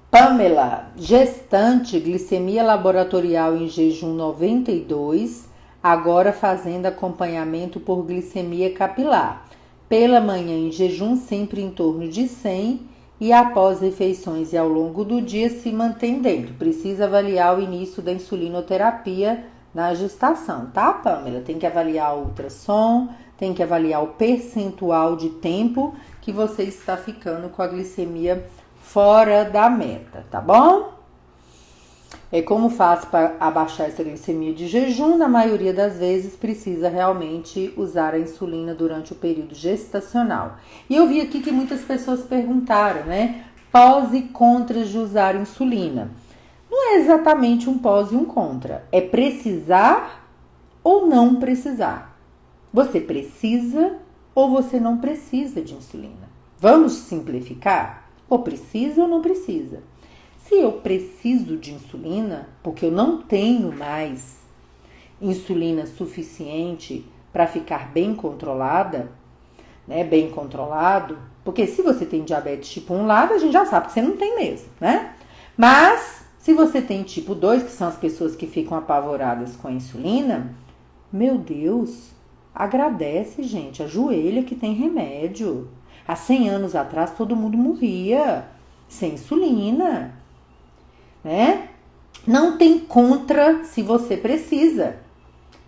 Pamela, gestante, glicemia laboratorial em jejum 92, agora fazendo acompanhamento por glicemia capilar. Pela manhã em jejum sempre em torno de 100 e após refeições e ao longo do dia se mantém dentro. Precisa avaliar o início da insulinoterapia na gestação, tá, Pamela? Tem que avaliar o ultrassom, tem que avaliar o percentual de tempo que você está ficando com a glicemia fora da meta, tá bom? Como faço para abaixar essa glicemia de jejum? Na maioria das vezes precisa realmente usar a insulina durante o período gestacional. E eu vi aqui que muitas pessoas perguntaram, né? Pós e contras de usar insulina. Não é exatamente um pós e um contra. É precisar ou não precisar. Você precisa ou você não precisa de insulina. Vamos simplificar? Ou precisa ou não precisa. Se eu preciso de insulina, porque eu não tenho mais insulina suficiente para ficar bem controlada, né? Bem controlado, porque se você tem diabetes tipo 1 lá, a gente já sabe que você não tem mesmo, né? Mas se você tem tipo 2, que são as pessoas que ficam apavoradas com a insulina, meu Deus, agradece, gente, ajoelha que tem remédio. Há 100 anos atrás todo mundo morria sem insulina, né? Não tem contra se você precisa.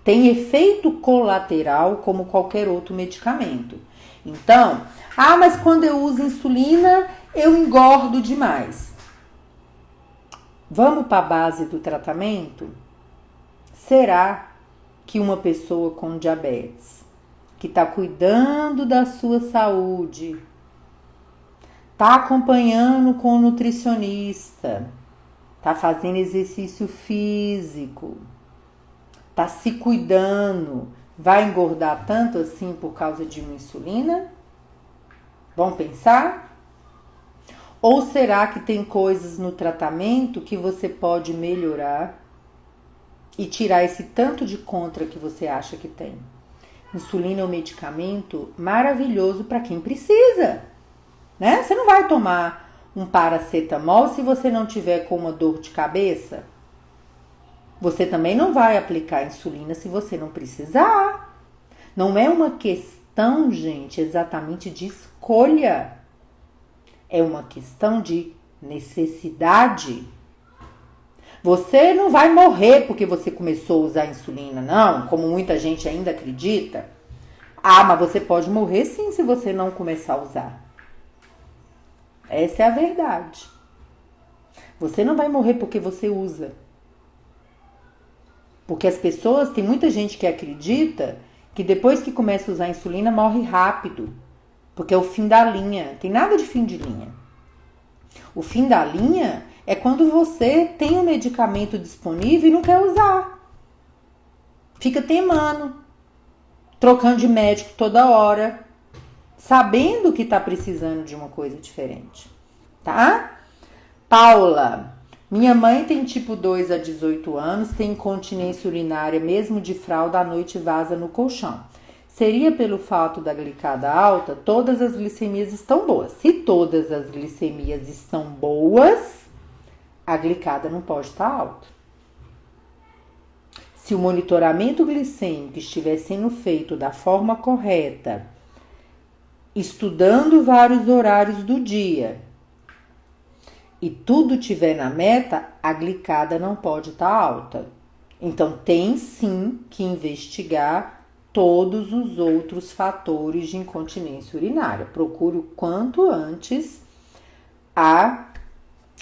Tem efeito colateral como qualquer outro medicamento. Então, mas quando eu uso insulina, eu engordo demais. Vamos para a base do tratamento? Será que uma pessoa com diabetes, que está cuidando da sua saúde, está acompanhando com o nutricionista, está fazendo exercício físico, está se cuidando, vai engordar tanto assim por causa de uma insulina? Vamos pensar? Ou será que tem coisas no tratamento que você pode melhorar e tirar esse tanto de contra que você acha que tem? Insulina é um medicamento maravilhoso para quem precisa, né? Você não vai tomar um paracetamol se você não tiver com uma dor de cabeça. Você também não vai aplicar insulina se você não precisar. Não é uma questão, gente, exatamente de escolha. É uma questão de necessidade. Você não vai morrer porque você começou a usar insulina, não, como muita gente ainda acredita. Mas você pode morrer sim se você não começar a usar. Essa é a verdade. Você não vai morrer porque você usa. Porque as pessoas, tem muita gente que acredita que depois que começa a usar insulina morre rápido. Porque é o fim da linha. Tem nada de fim de linha. O fim da linha é quando você tem um medicamento disponível e não quer usar. Fica teimando, trocando de médico toda hora, sabendo que tá precisando de uma coisa diferente, tá? Paula, minha mãe tem tipo 2 há 18 anos, tem incontinência urinária mesmo de fralda, à noite vaza no colchão. Seria pelo fato da glicada alta? Todas as glicemias estão boas. Se todas as glicemias estão boas, a glicada não pode estar alta. Se o monitoramento glicêmico estiver sendo feito da forma correta, estudando vários horários do dia e tudo tiver na meta, a glicada não pode estar alta. Então, tem sim que investigar todos os outros fatores de incontinência urinária. Procure o quanto antes a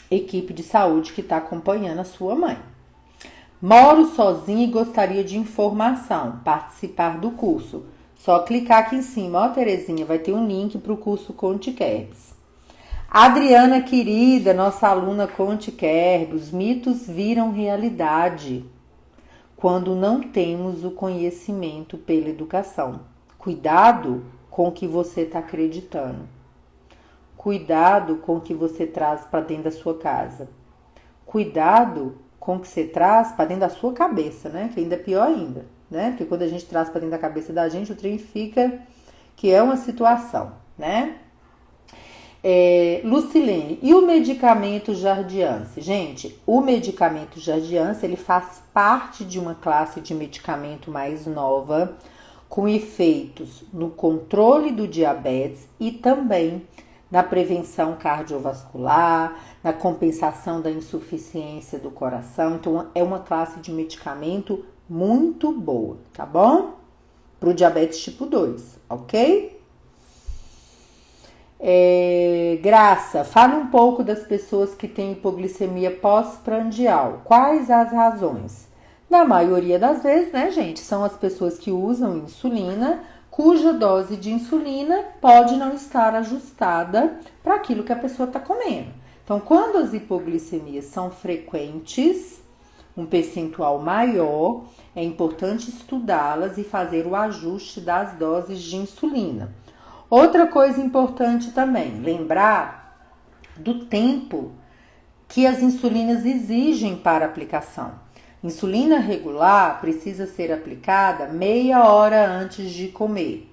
equipe de saúde que está acompanhando a sua mãe. Moro sozinha e gostaria de informação. Participar do curso. Só clicar aqui em cima, ó, Terezinha, vai ter um link para o curso Conte-Kerbs. Adriana querida, nossa aluna Conte-Kerbs, os mitos viram realidade quando não temos o conhecimento pela educação. Cuidado com o que você está acreditando. Cuidado com o que você traz para dentro da sua casa. Cuidado com o que você traz para dentro da sua cabeça, né? Que ainda é pior ainda, né? Porque quando a gente traz para dentro da cabeça da gente, o trem fica que é uma situação, né? Lucilene, e o medicamento Jardiance? Gente, o medicamento Jardiance, ele faz parte de uma classe de medicamento mais nova, com efeitos no controle do diabetes e também na prevenção cardiovascular, na compensação da insuficiência do coração. Então, é uma classe de medicamento muito boa, tá bom? Para o diabetes tipo 2, ok? Graça, fale um pouco das pessoas que têm hipoglicemia pós-prandial. Quais as razões? Na maioria das vezes, né, gente, são as pessoas que usam insulina, cuja dose de insulina pode não estar ajustada para aquilo que a pessoa está comendo. Então, quando as hipoglicemias são frequentes, um percentual maior, é importante estudá-las e fazer o ajuste das doses de insulina. Outra coisa importante também, lembrar do tempo que as insulinas exigem para aplicação. Insulina regular precisa ser aplicada meia hora antes de comer.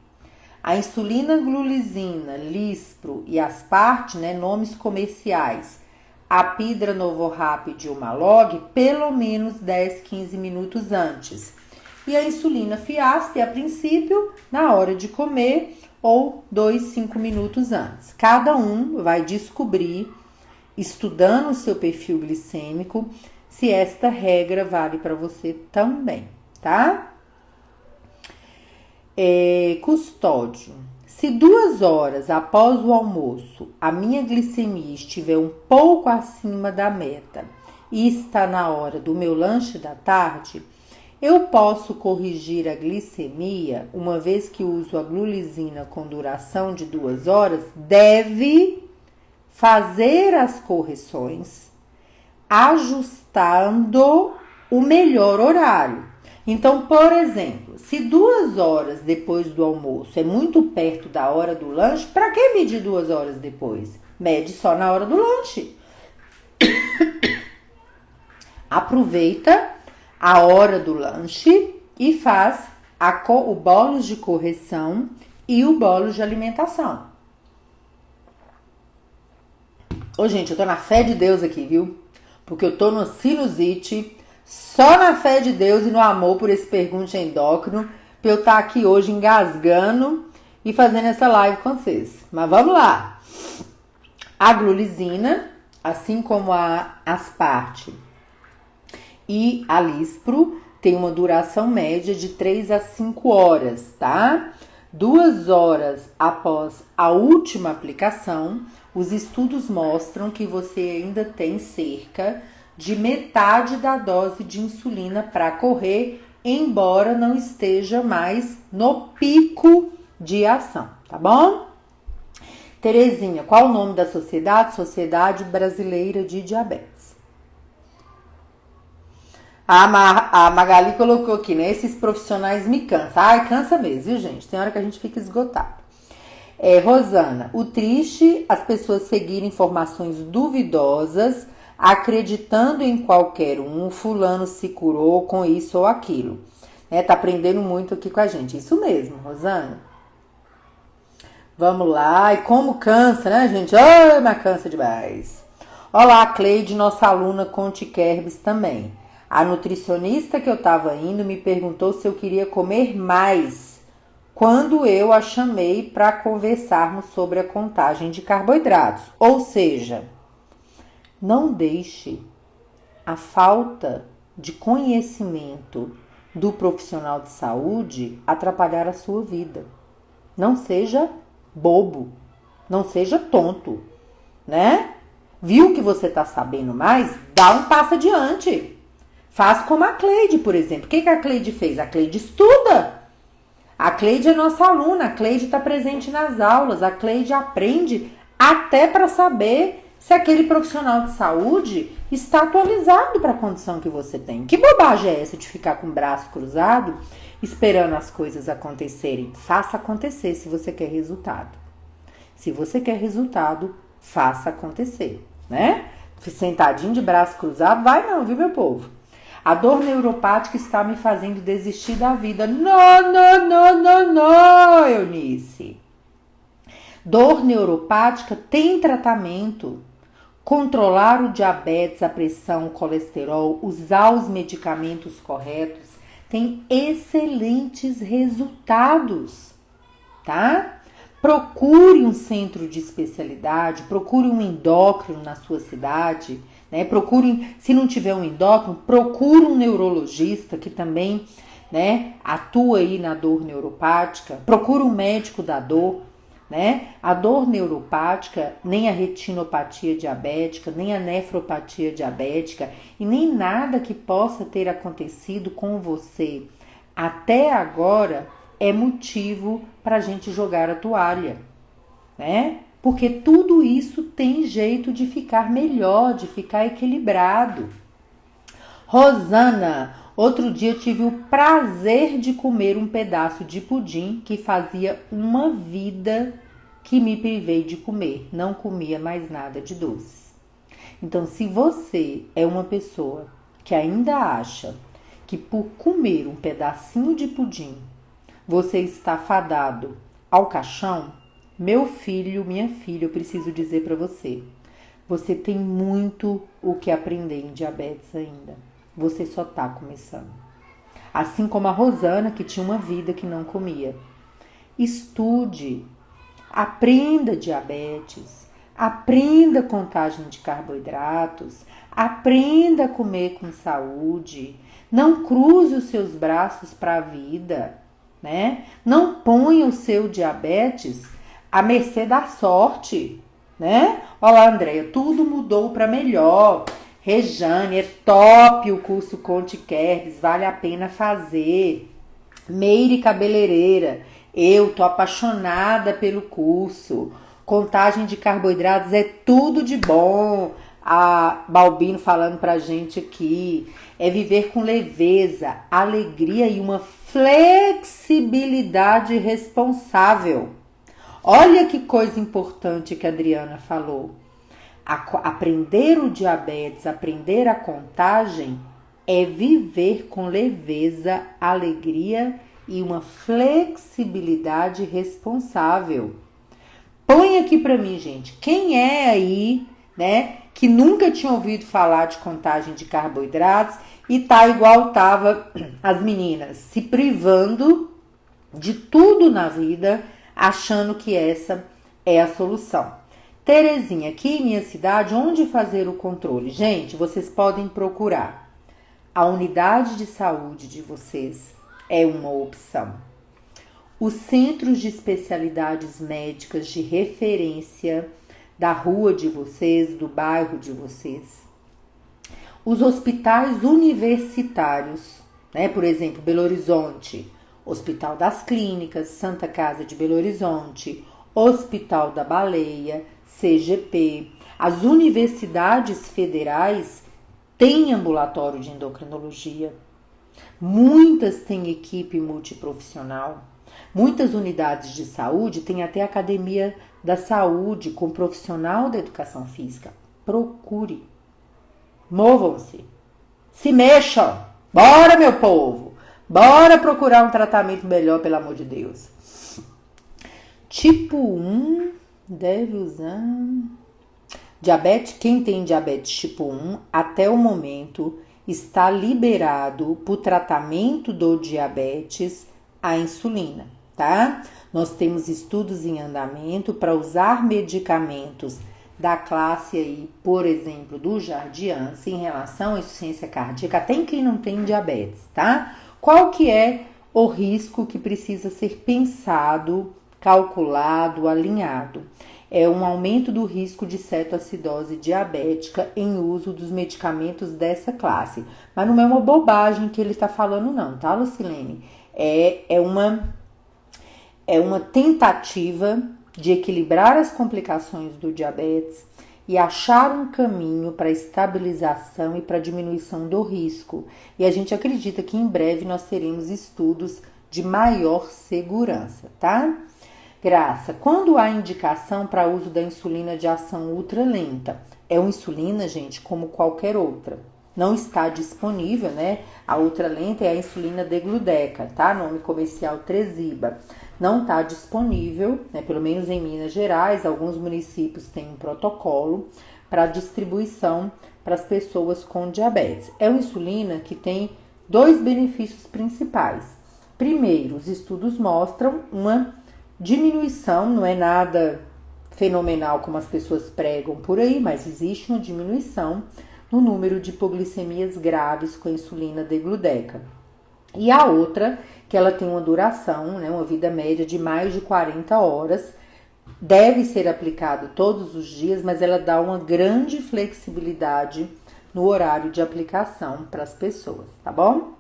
A insulina glulisina, Lispro e Asparte, né, nomes comerciais, Apidra, Novorapid e Humalog, pelo menos 10, 15 minutos antes. E a insulina Fiasp, a princípio, na hora de comer, ou 2, 5 minutos antes. Cada um vai descobrir, estudando o seu perfil glicêmico, se esta regra vale para você também, tá? Custódio. Se 2 horas após o almoço a minha glicemia estiver um pouco acima da meta e está na hora do meu lanche da tarde, eu posso corrigir a glicemia, uma vez que uso a glulisina com duração de 2 horas, deve fazer as correções, ajustando o melhor horário. Então, por exemplo, se 2 horas depois do almoço é muito perto da hora do lanche, para que medir 2 horas depois? Mede só na hora do lanche. Aproveita a hora do lanche e faz o bônus de correção e o bônus de alimentação. Ô, gente, eu tô na fé de Deus aqui, viu? Porque eu tô no sinusite, só na fé de Deus e no amor por esse pergunte endócrino, pra eu estar aqui hoje engasgando e fazendo essa live com vocês. Mas vamos lá. A glulisina, assim como a Asparte e a Lispro, tem uma duração média de 3 a 5 horas, tá? 2 horas após a última aplicação, os estudos mostram que você ainda tem cerca de metade da dose de insulina para correr, embora não esteja mais no pico de ação, tá bom? Terezinha, qual o nome da sociedade? Sociedade Brasileira de Diabetes. A Magali colocou aqui, né? Esses profissionais me cansam. Ai, cansa mesmo, viu, gente? Tem hora que a gente fica esgotado. Rosana, o triste, as pessoas seguirem informações duvidosas, acreditando em qualquer um, fulano se curou com isso ou aquilo. Tá aprendendo muito aqui com a gente. Isso mesmo, Rosana. Vamos lá. E como cansa, né, gente? Ai, mas cansa demais. Olá, Cleide, nossa aluna Conte-Kerbs também. A nutricionista que eu tava indo me perguntou se eu queria comer mais quando eu a chamei para conversarmos sobre a contagem de carboidratos. Ou seja, não deixe a falta de conhecimento do profissional de saúde atrapalhar a sua vida. Não seja bobo, não seja tonto, né? Viu que você está sabendo mais? Dá um passo adiante. Faz como a Cleide, por exemplo. O que a Cleide fez? A Cleide estuda. A Cleide é nossa aluna, a Cleide está presente nas aulas, a Cleide aprende até para saber se aquele profissional de saúde está atualizado para a condição que você tem. Que bobagem é essa de ficar com o braço cruzado esperando as coisas acontecerem? Faça acontecer se você quer resultado. Se você quer resultado, faça acontecer, né? Sentadinho de braço cruzado, vai não, viu, meu povo? A dor neuropática está me fazendo desistir da vida. Não, Eunice. Dor neuropática tem tratamento. Controlar o diabetes, a pressão, o colesterol, usar os medicamentos corretos tem excelentes resultados, tá? Procure um centro de especialidade, procure um endócrino na sua cidade, né? Procure, se não tiver um endócrino, procure um neurologista que também, né, atua aí na dor neuropática. Procure um médico da dor, né? A dor neuropática, nem a retinopatia diabética, nem a nefropatia diabética e nem nada que possa ter acontecido com você até agora é motivo para a gente jogar a toalha, né? Porque tudo isso tem jeito de ficar melhor, de ficar equilibrado. Rosana, outro dia eu tive o prazer de comer um pedaço de pudim que fazia uma vida que me privei de comer. Não comia mais nada de doces. Então, se você é uma pessoa que ainda acha que por comer um pedacinho de pudim você está fadado ao caixão, meu filho, minha filha, eu preciso dizer para você, você tem muito o que aprender em diabetes ainda. Você só está começando. Assim como a Rosana, que tinha uma vida que não comia. Estude, aprenda diabetes, aprenda contagem de carboidratos, aprenda a comer com saúde. Não cruze os seus braços para a vida, né? Não ponha o seu diabetes à mercê da sorte, né? Olá, Andréia, tudo mudou para melhor. Rejane, é top o curso Conte Kerbs, vale a pena fazer. Meire Cabeleireira, eu tô apaixonada pelo curso. Contagem de carboidratos é tudo de bom. A Balbino falando pra gente aqui. É viver com leveza, alegria e uma flexibilidade responsável. Olha que coisa importante que a Adriana falou. Aprender o diabetes, aprender a contagem é viver com leveza, alegria e uma flexibilidade responsável. Põe aqui para mim, gente, quem é aí, né, que nunca tinha ouvido falar de contagem de carboidratos e tá igual tava as meninas, se privando de tudo na vida, achando que essa é a solução. Terezinha, aqui em minha cidade, onde fazer o controle? Gente, vocês podem procurar. A unidade de saúde de vocês é uma opção. Os centros de especialidades médicas de referência da rua de vocês, do bairro de vocês. Os hospitais universitários, né? Por exemplo, Belo Horizonte, Hospital das Clínicas, Santa Casa de Belo Horizonte, Hospital da Baleia, CGP. As universidades federais têm ambulatório de endocrinologia. Muitas têm equipe multiprofissional. Muitas unidades de saúde têm até academia da saúde com profissional da educação física. Procure. Movam-se. Se mexam. Bora, meu povo. Bora procurar um tratamento melhor, pelo amor de Deus. Tipo 1 deve usar... Diabetes, quem tem diabetes tipo 1, até o momento, está liberado para o tratamento do diabetes a insulina, tá? Nós temos estudos em andamento para usar medicamentos da classe aí, por exemplo, do Jardiance em relação à insuficiência cardíaca, até em quem não tem diabetes, tá? Qual que é o risco que precisa ser pensado, calculado, alinhado? É um aumento do risco de cetoacidose diabética em uso dos medicamentos dessa classe. Mas não é uma bobagem que ele está falando não, tá, Lucilene? É uma tentativa de equilibrar as complicações do diabetes e achar um caminho para estabilização e para diminuição do risco. E a gente acredita que em breve nós teremos estudos de maior segurança, tá? Graça, quando há indicação para uso da insulina de ação ultralenta? É uma insulina, gente, como qualquer outra. Não está disponível, né? A ultralenta é a insulina Degludeca, tá? Nome comercial Tresiba. Não está disponível, né? Pelo menos em Minas Gerais, alguns municípios têm um protocolo para distribuição para as pessoas com diabetes. É uma insulina que tem dois benefícios principais. Primeiro, os estudos mostram uma diminuição, não é nada fenomenal como as pessoas pregam por aí, mas existe uma diminuição no número de hipoglicemias graves com a insulina Degludeca. E a outra, que ela tem uma duração, né, uma vida média de mais de 40 horas, deve ser aplicado todos os dias, mas ela dá uma grande flexibilidade no horário de aplicação para as pessoas, tá bom?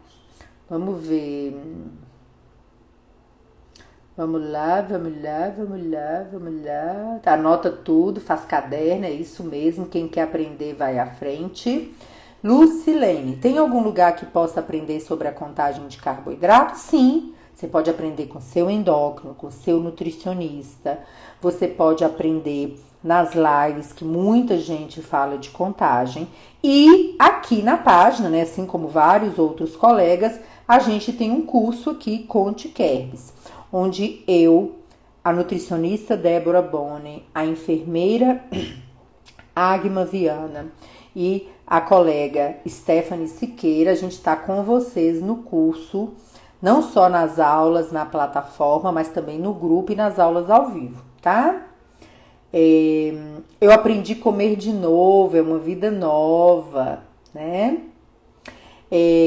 Vamos ver. Vamos lá. Tá, anota tudo, faz caderno, é isso mesmo. Quem quer aprender vai à frente. Lucilene, tem algum lugar que possa aprender sobre a contagem de carboidratos? Sim, você pode aprender com seu endócrino, com seu nutricionista. Você pode aprender nas lives que muita gente fala de contagem. E aqui na página, né, assim como vários outros colegas, a gente tem um curso aqui, Conte Kerbs, onde eu, a nutricionista Débora Boni, a enfermeira Agma Viana e a colega Stephanie Siqueira, a gente está com vocês no curso, não só nas aulas, na plataforma, mas também no grupo e nas aulas ao vivo, tá? Eu aprendi a comer de novo, é uma vida nova, né?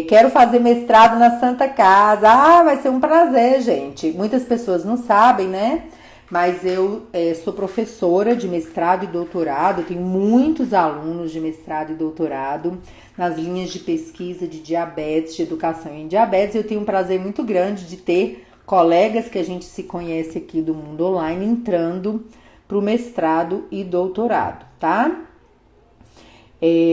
Quero fazer mestrado na Santa Casa. Ah, vai ser um prazer, gente. Muitas pessoas não sabem, né? Mas eu sou professora de mestrado e doutorado. Tenho muitos alunos de mestrado e doutorado nas linhas de pesquisa de diabetes, de educação em diabetes. Eu tenho um prazer muito grande de ter colegas que a gente se conhece aqui do mundo online entrando para o mestrado e doutorado, tá?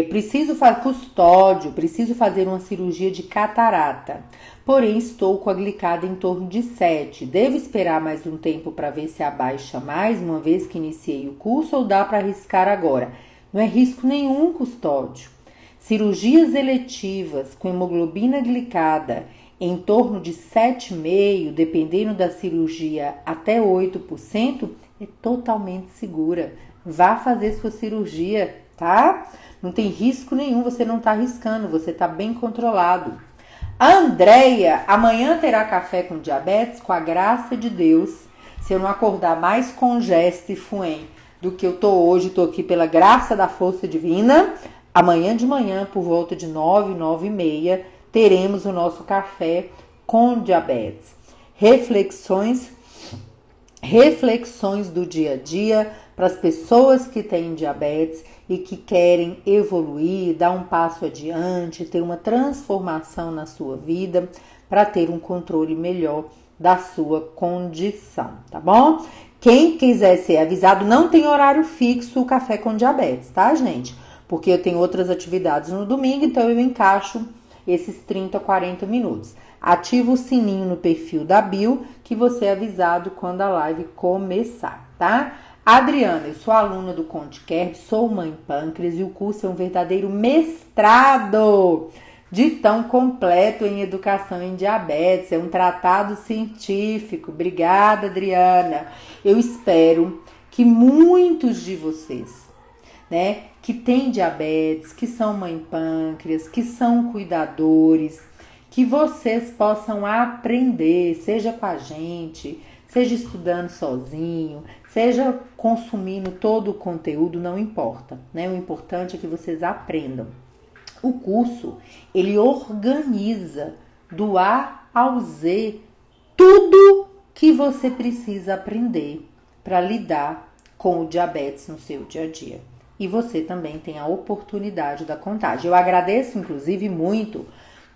Preciso fazer custódio, preciso fazer uma cirurgia de catarata, porém estou com a glicada em torno de 7. Devo esperar mais um tempo para ver se abaixa mais, uma vez que iniciei o curso, ou dá para arriscar agora? Não é risco nenhum, custódio. Cirurgias eletivas com hemoglobina glicada em torno de 7,5, dependendo da cirurgia até 8%, é totalmente segura. Vá fazer sua cirurgia, tá? Não tem risco nenhum, você não tá arriscando, você tá bem controlado. A Andréia, amanhã terá café com diabetes, com a graça de Deus. Se eu não acordar mais congesto e fuem do que eu tô hoje, tô aqui pela graça da força divina. Amanhã de manhã, por volta de 9, 9h30, teremos o nosso café com diabetes. Reflexões do dia a dia para as pessoas que têm diabetes e que querem evoluir, dar um passo adiante, ter uma transformação na sua vida para ter um controle melhor da sua condição, tá bom? Quem quiser ser avisado, não tem horário fixo o café com diabetes, tá, gente? Porque eu tenho outras atividades no domingo, então eu encaixo esses 30, 40 minutos. Ativa o sininho no perfil da Bio, que você é avisado quando a live começar, tá? Adriana, eu sou aluna do Conte Kerbs, sou mãe pâncreas e o curso é um verdadeiro mestrado de tão completo em educação em diabetes. É um tratado científico. Obrigada, Adriana. Eu espero que muitos de vocês, né, que têm diabetes, que são mãe pâncreas, que são cuidadores, que vocês possam aprender, seja com a gente, seja estudando sozinho, seja consumindo todo o conteúdo, não importa, né? O importante é que vocês aprendam. O curso, ele organiza do A ao Z tudo que você precisa aprender para lidar com o diabetes no seu dia a dia. E você também tem a oportunidade da contagem. Eu agradeço, inclusive, muito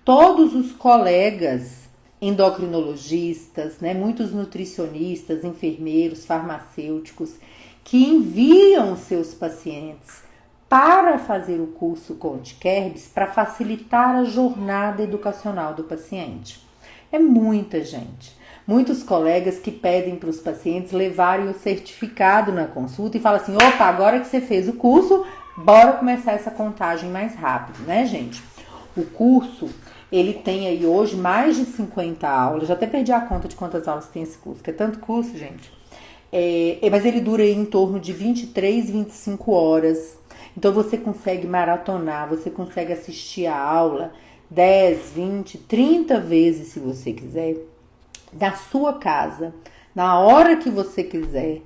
todos os colegas endocrinologistas, né, muitos nutricionistas, enfermeiros, farmacêuticos, que enviam seus pacientes para fazer o curso Conte-Kerbs para facilitar a jornada educacional do paciente. É muita gente. Muitos colegas que pedem para os pacientes levarem o certificado na consulta e falam assim, opa, agora que você fez o curso, bora começar essa contagem mais rápido, né, gente? O curso, ele tem aí hoje mais de 50 aulas, já até perdi a conta de quantas aulas tem esse curso, que é tanto curso, gente. Mas ele dura aí em torno de 23, 25 horas. Então você consegue maratonar, você consegue assistir a aula 10, 20, 30 vezes se você quiser, da sua casa, na hora que você quiser,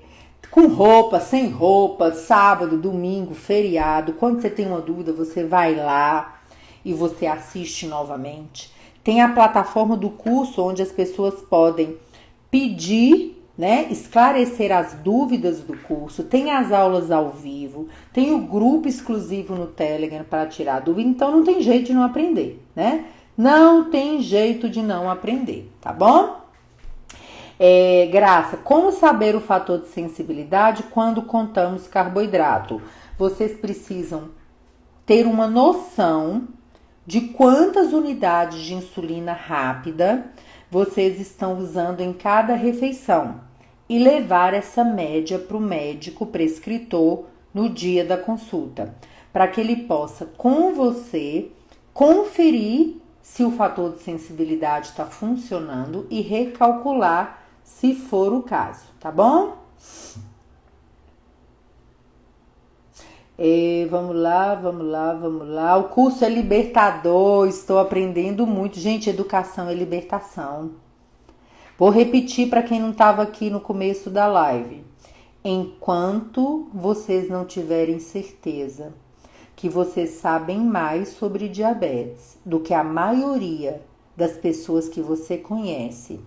com roupa, sem roupa, sábado, domingo, feriado. Quando você tem uma dúvida, você vai lá e você assiste novamente. Tem a plataforma do curso onde as pessoas podem pedir, né, esclarecer as dúvidas do curso, tem as aulas ao vivo, tem o grupo exclusivo no Telegram para tirar dúvida, então não tem jeito de não aprender, né? Não tem jeito de não aprender, tá bom? Graça, como saber o fator de sensibilidade quando contamos carboidrato? Vocês precisam ter uma noção de quantas unidades de insulina rápida vocês estão usando em cada refeição e levar essa média para o médico prescritor no dia da consulta, para que ele possa com você conferir se o fator de sensibilidade está funcionando e recalcular se for o caso, tá bom? Vamos lá. O curso é libertador, estou aprendendo muito. Gente, educação é libertação. Vou repetir para quem não estava aqui no começo da live. Enquanto vocês não tiverem certeza que vocês sabem mais sobre diabetes do que a maioria das pessoas que você conhece,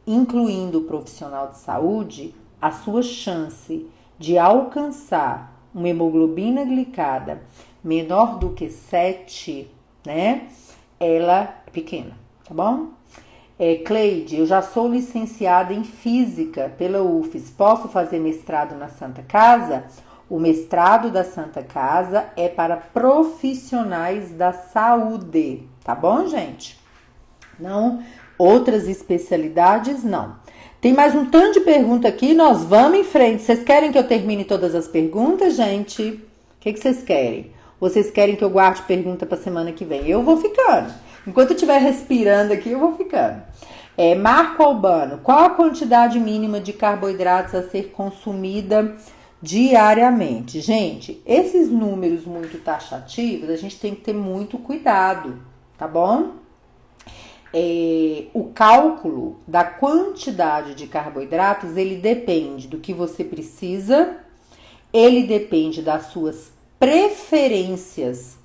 incluindo o profissional de saúde, a sua chance de alcançar uma hemoglobina glicada menor do que 7, né? Ela é pequena, tá bom? Cleide, eu já sou licenciada em Física pela UFES. Posso fazer mestrado na Santa Casa? O mestrado da Santa Casa é para profissionais da saúde, tá bom, gente? Não, outras especialidades não. Tem mais um tanto de pergunta aqui, nós vamos em frente. Vocês querem que eu termine todas as perguntas, gente? O que vocês querem? Vocês querem que eu guarde pergunta para semana que vem? Eu vou ficando. Enquanto eu estiver respirando aqui, eu vou ficando. Marco Albano, qual a quantidade mínima de carboidratos a ser consumida diariamente? Gente, esses números muito taxativos, a gente tem que ter muito cuidado, tá bom? O cálculo da quantidade de carboidratos, ele depende do que você precisa, ele depende das suas preferências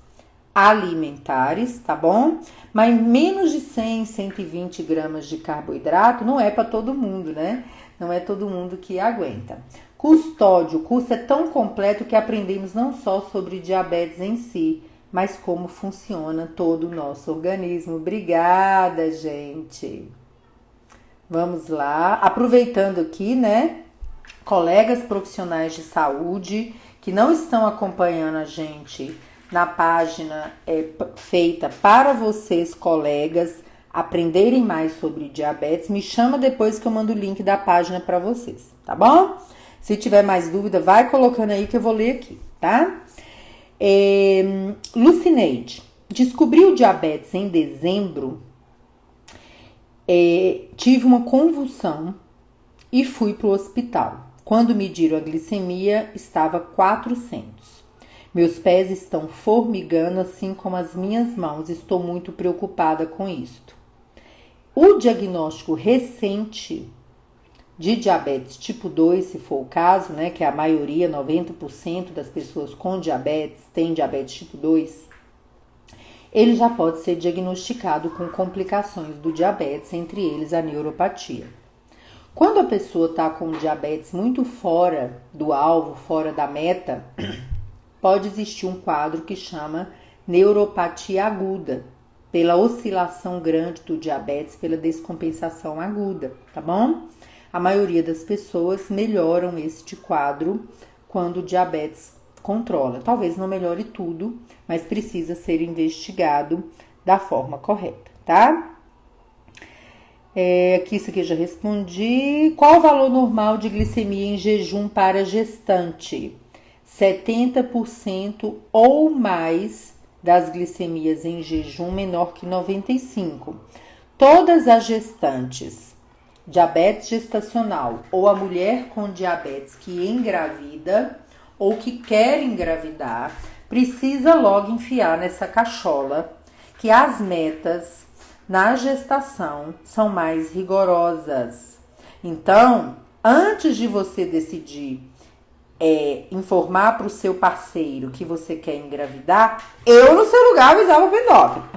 alimentares, tá bom? Mas menos de 100, 120 gramas de carboidrato não é para todo mundo, né? Não é todo mundo que aguenta. Custódio, o curso é tão completo que aprendemos não só sobre diabetes em si, mas como funciona todo o nosso organismo. Obrigada, gente. Vamos lá. Aproveitando aqui, né? Colegas profissionais de saúde que não estão acompanhando a gente na página feita para vocês, colegas, aprenderem mais sobre diabetes, me chama depois que eu mando o link da página para vocês, tá bom? Se tiver mais dúvida, vai colocando aí que eu vou ler aqui, tá? Lucineide, descobri o diabetes em dezembro, tive uma convulsão e fui para o hospital. Quando mediram a glicemia, estava 400. Meus pés estão formigando, assim como as minhas mãos. Estou muito preocupada com isto. O diagnóstico recente de diabetes tipo 2, se for o caso, né, que é a maioria, 90% das pessoas com diabetes tem diabetes tipo 2, ele já pode ser diagnosticado com complicações do diabetes, entre eles a neuropatia. Quando a pessoa está com diabetes muito fora do alvo, fora da meta, pode existir um quadro que chama neuropatia aguda, pela oscilação grande do diabetes, pela descompensação aguda, tá bom? A maioria das pessoas melhoram este quadro quando o diabetes controla. Talvez não melhore tudo, mas precisa ser investigado da forma correta, tá? Aqui, isso aqui eu já respondi. Qual o valor normal de glicemia em jejum para gestante? 70% ou mais das glicemias em jejum menor que 95. Todas as gestantes, diabetes gestacional ou a mulher com diabetes que engravida ou que quer engravidar, precisa logo enfiar nessa cachola que as metas na gestação são mais rigorosas. Então, antes de você decidir informar para o seu parceiro que você quer engravidar, eu no seu lugar avisava o endócrino.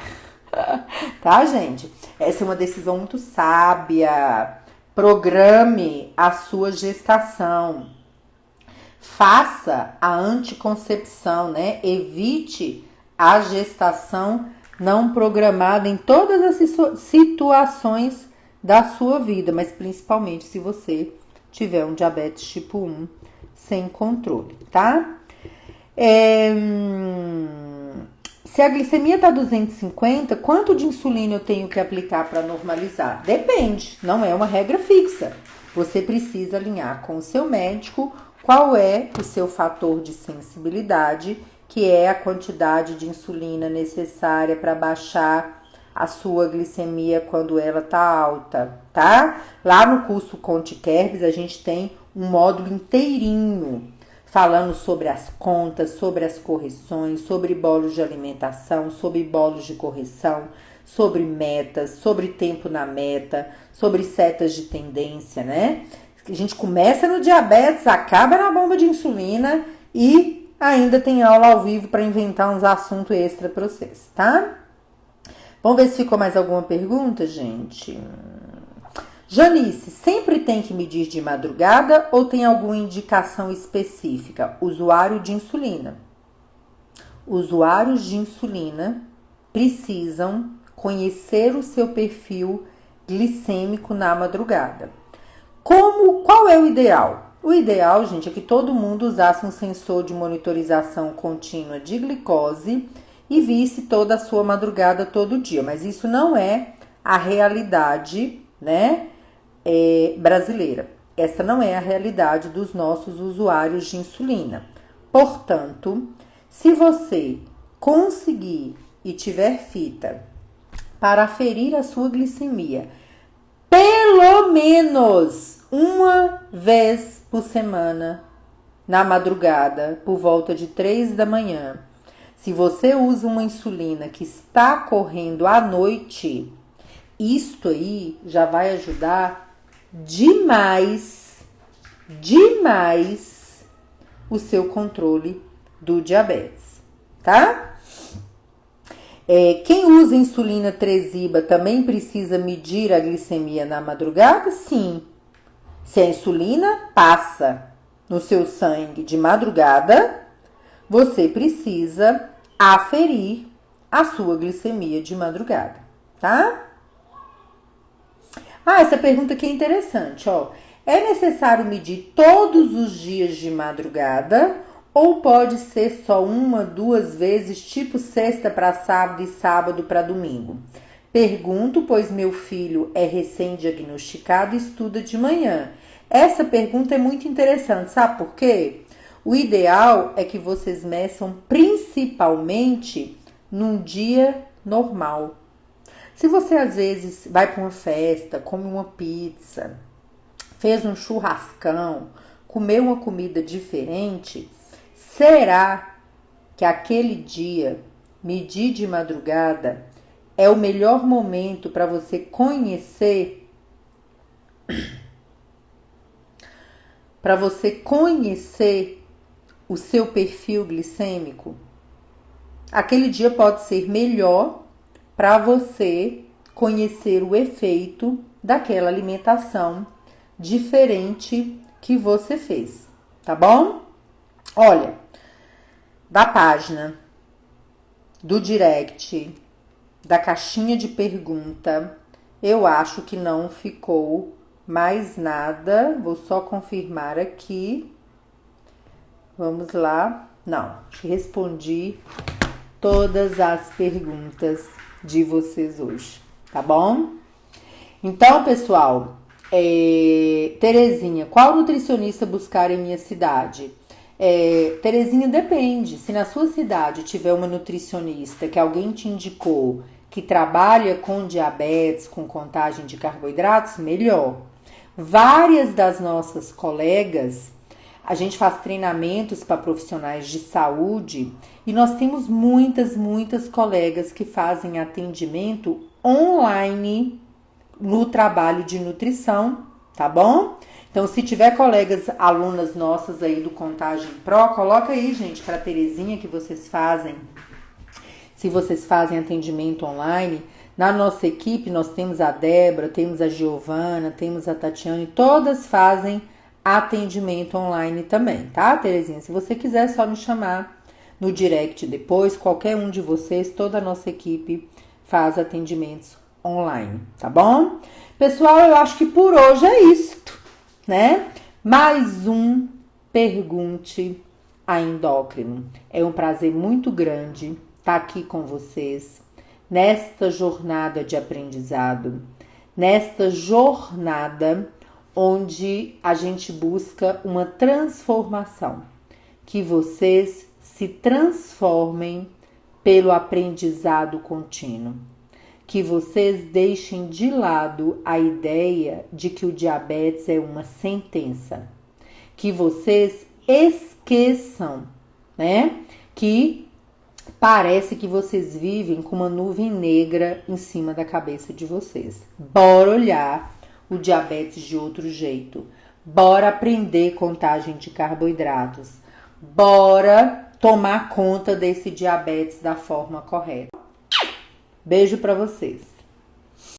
Tá, gente? Essa é uma decisão muito sábia. Programe a sua gestação. Faça a anticoncepção, né? Evite a gestação não programada em todas as situações da sua vida, mas principalmente se você tiver um diabetes tipo 1 sem controle, tá? Se a glicemia tá 250, quanto de insulina eu tenho que aplicar para normalizar? Depende, não é uma regra fixa. Você precisa alinhar com o seu médico qual é o seu fator de sensibilidade, que é a quantidade de insulina necessária para baixar a sua glicemia quando ela tá alta, tá? Lá no curso Conte Kerbs a gente tem um módulo inteirinho falando sobre as contas, sobre as correções, sobre bolos de alimentação, sobre bolos de correção, sobre metas, sobre tempo na meta, sobre setas de tendência, né? A gente começa no diabetes, acaba na bomba de insulina e ainda tem aula ao vivo para inventar uns assuntos extra para vocês, tá? Vamos ver se ficou mais alguma pergunta, gente? Janice, sempre tem que medir de madrugada ou tem alguma indicação específica? Usuário de insulina. Usuários de insulina precisam conhecer o seu perfil glicêmico na madrugada. Qual é o ideal? O ideal, gente, é que todo mundo usasse um sensor de monitorização contínua de glicose e visse toda a sua madrugada todo dia. Mas isso não é a realidade, né, brasileira. Essa não é a realidade dos nossos usuários de insulina. Portanto, se você conseguir e tiver fita para aferir a sua glicemia, pelo menos uma vez por semana, na madrugada, por volta de 3 da manhã, se você usa uma insulina que está correndo à noite, isto aí já vai ajudar demais o seu controle do diabetes, tá? Quem usa insulina Tresiba também precisa medir a glicemia na madrugada? Sim. Se a insulina passa no seu sangue de madrugada, você precisa aferir a sua glicemia de madrugada, tá? Essa pergunta aqui é interessante, ó. É necessário medir todos os dias de madrugada ou pode ser só uma, duas vezes, tipo sexta para sábado e sábado para domingo? Pergunto, pois meu filho é recém-diagnosticado e estuda de manhã. Essa pergunta é muito interessante, sabe por quê? O ideal é que vocês meçam principalmente num dia normal. Se você às vezes vai para uma festa, come uma pizza, fez um churrascão, comeu uma comida diferente, será que aquele dia, medir de madrugada, é o melhor momento para você conhecer para você conhecer o seu perfil glicêmico, aquele dia pode ser melhor para você conhecer o efeito daquela alimentação diferente que você fez, tá bom? Olha, da página, do direct, da caixinha de pergunta, eu acho que não ficou mais nada. Vou só confirmar aqui. Vamos lá. Não, respondi todas as perguntas de vocês hoje, tá bom? Então, pessoal, Terezinha, qual nutricionista buscar em minha cidade? Terezinha, depende. Se na sua cidade tiver uma nutricionista que alguém te indicou que trabalha com diabetes, com contagem de carboidratos, melhor. Várias das nossas colegas, a gente faz treinamentos para profissionais de saúde e nós temos muitas colegas que fazem atendimento online no trabalho de nutrição, tá bom? Então, se tiver colegas, alunas nossas aí do Contagem Pro, coloca aí, gente, para Terezinha que vocês fazem. Se vocês fazem atendimento online, na nossa equipe nós temos a Débora, temos a Giovana, temos a Tatiane, todas fazem atendimento online também, tá, Terezinha? Se você quiser, é só me chamar no direct depois, qualquer um de vocês, toda a nossa equipe faz atendimentos online, tá bom? Pessoal, eu acho que por hoje é isto, né? Mais um Pergunte a Endócrino. É um prazer muito grande estar aqui com vocês nesta jornada de aprendizado, nesta jornada onde a gente busca uma transformação, que vocês se transformem pelo aprendizado contínuo, que vocês deixem de lado a ideia de que o diabetes é uma sentença, que vocês esqueçam, né, que parece que vocês vivem com uma nuvem negra em cima da cabeça de vocês. Bora olhar o diabetes de outro jeito. Bora aprender contagem de carboidratos. Bora tomar conta desse diabetes da forma correta. Beijo para vocês.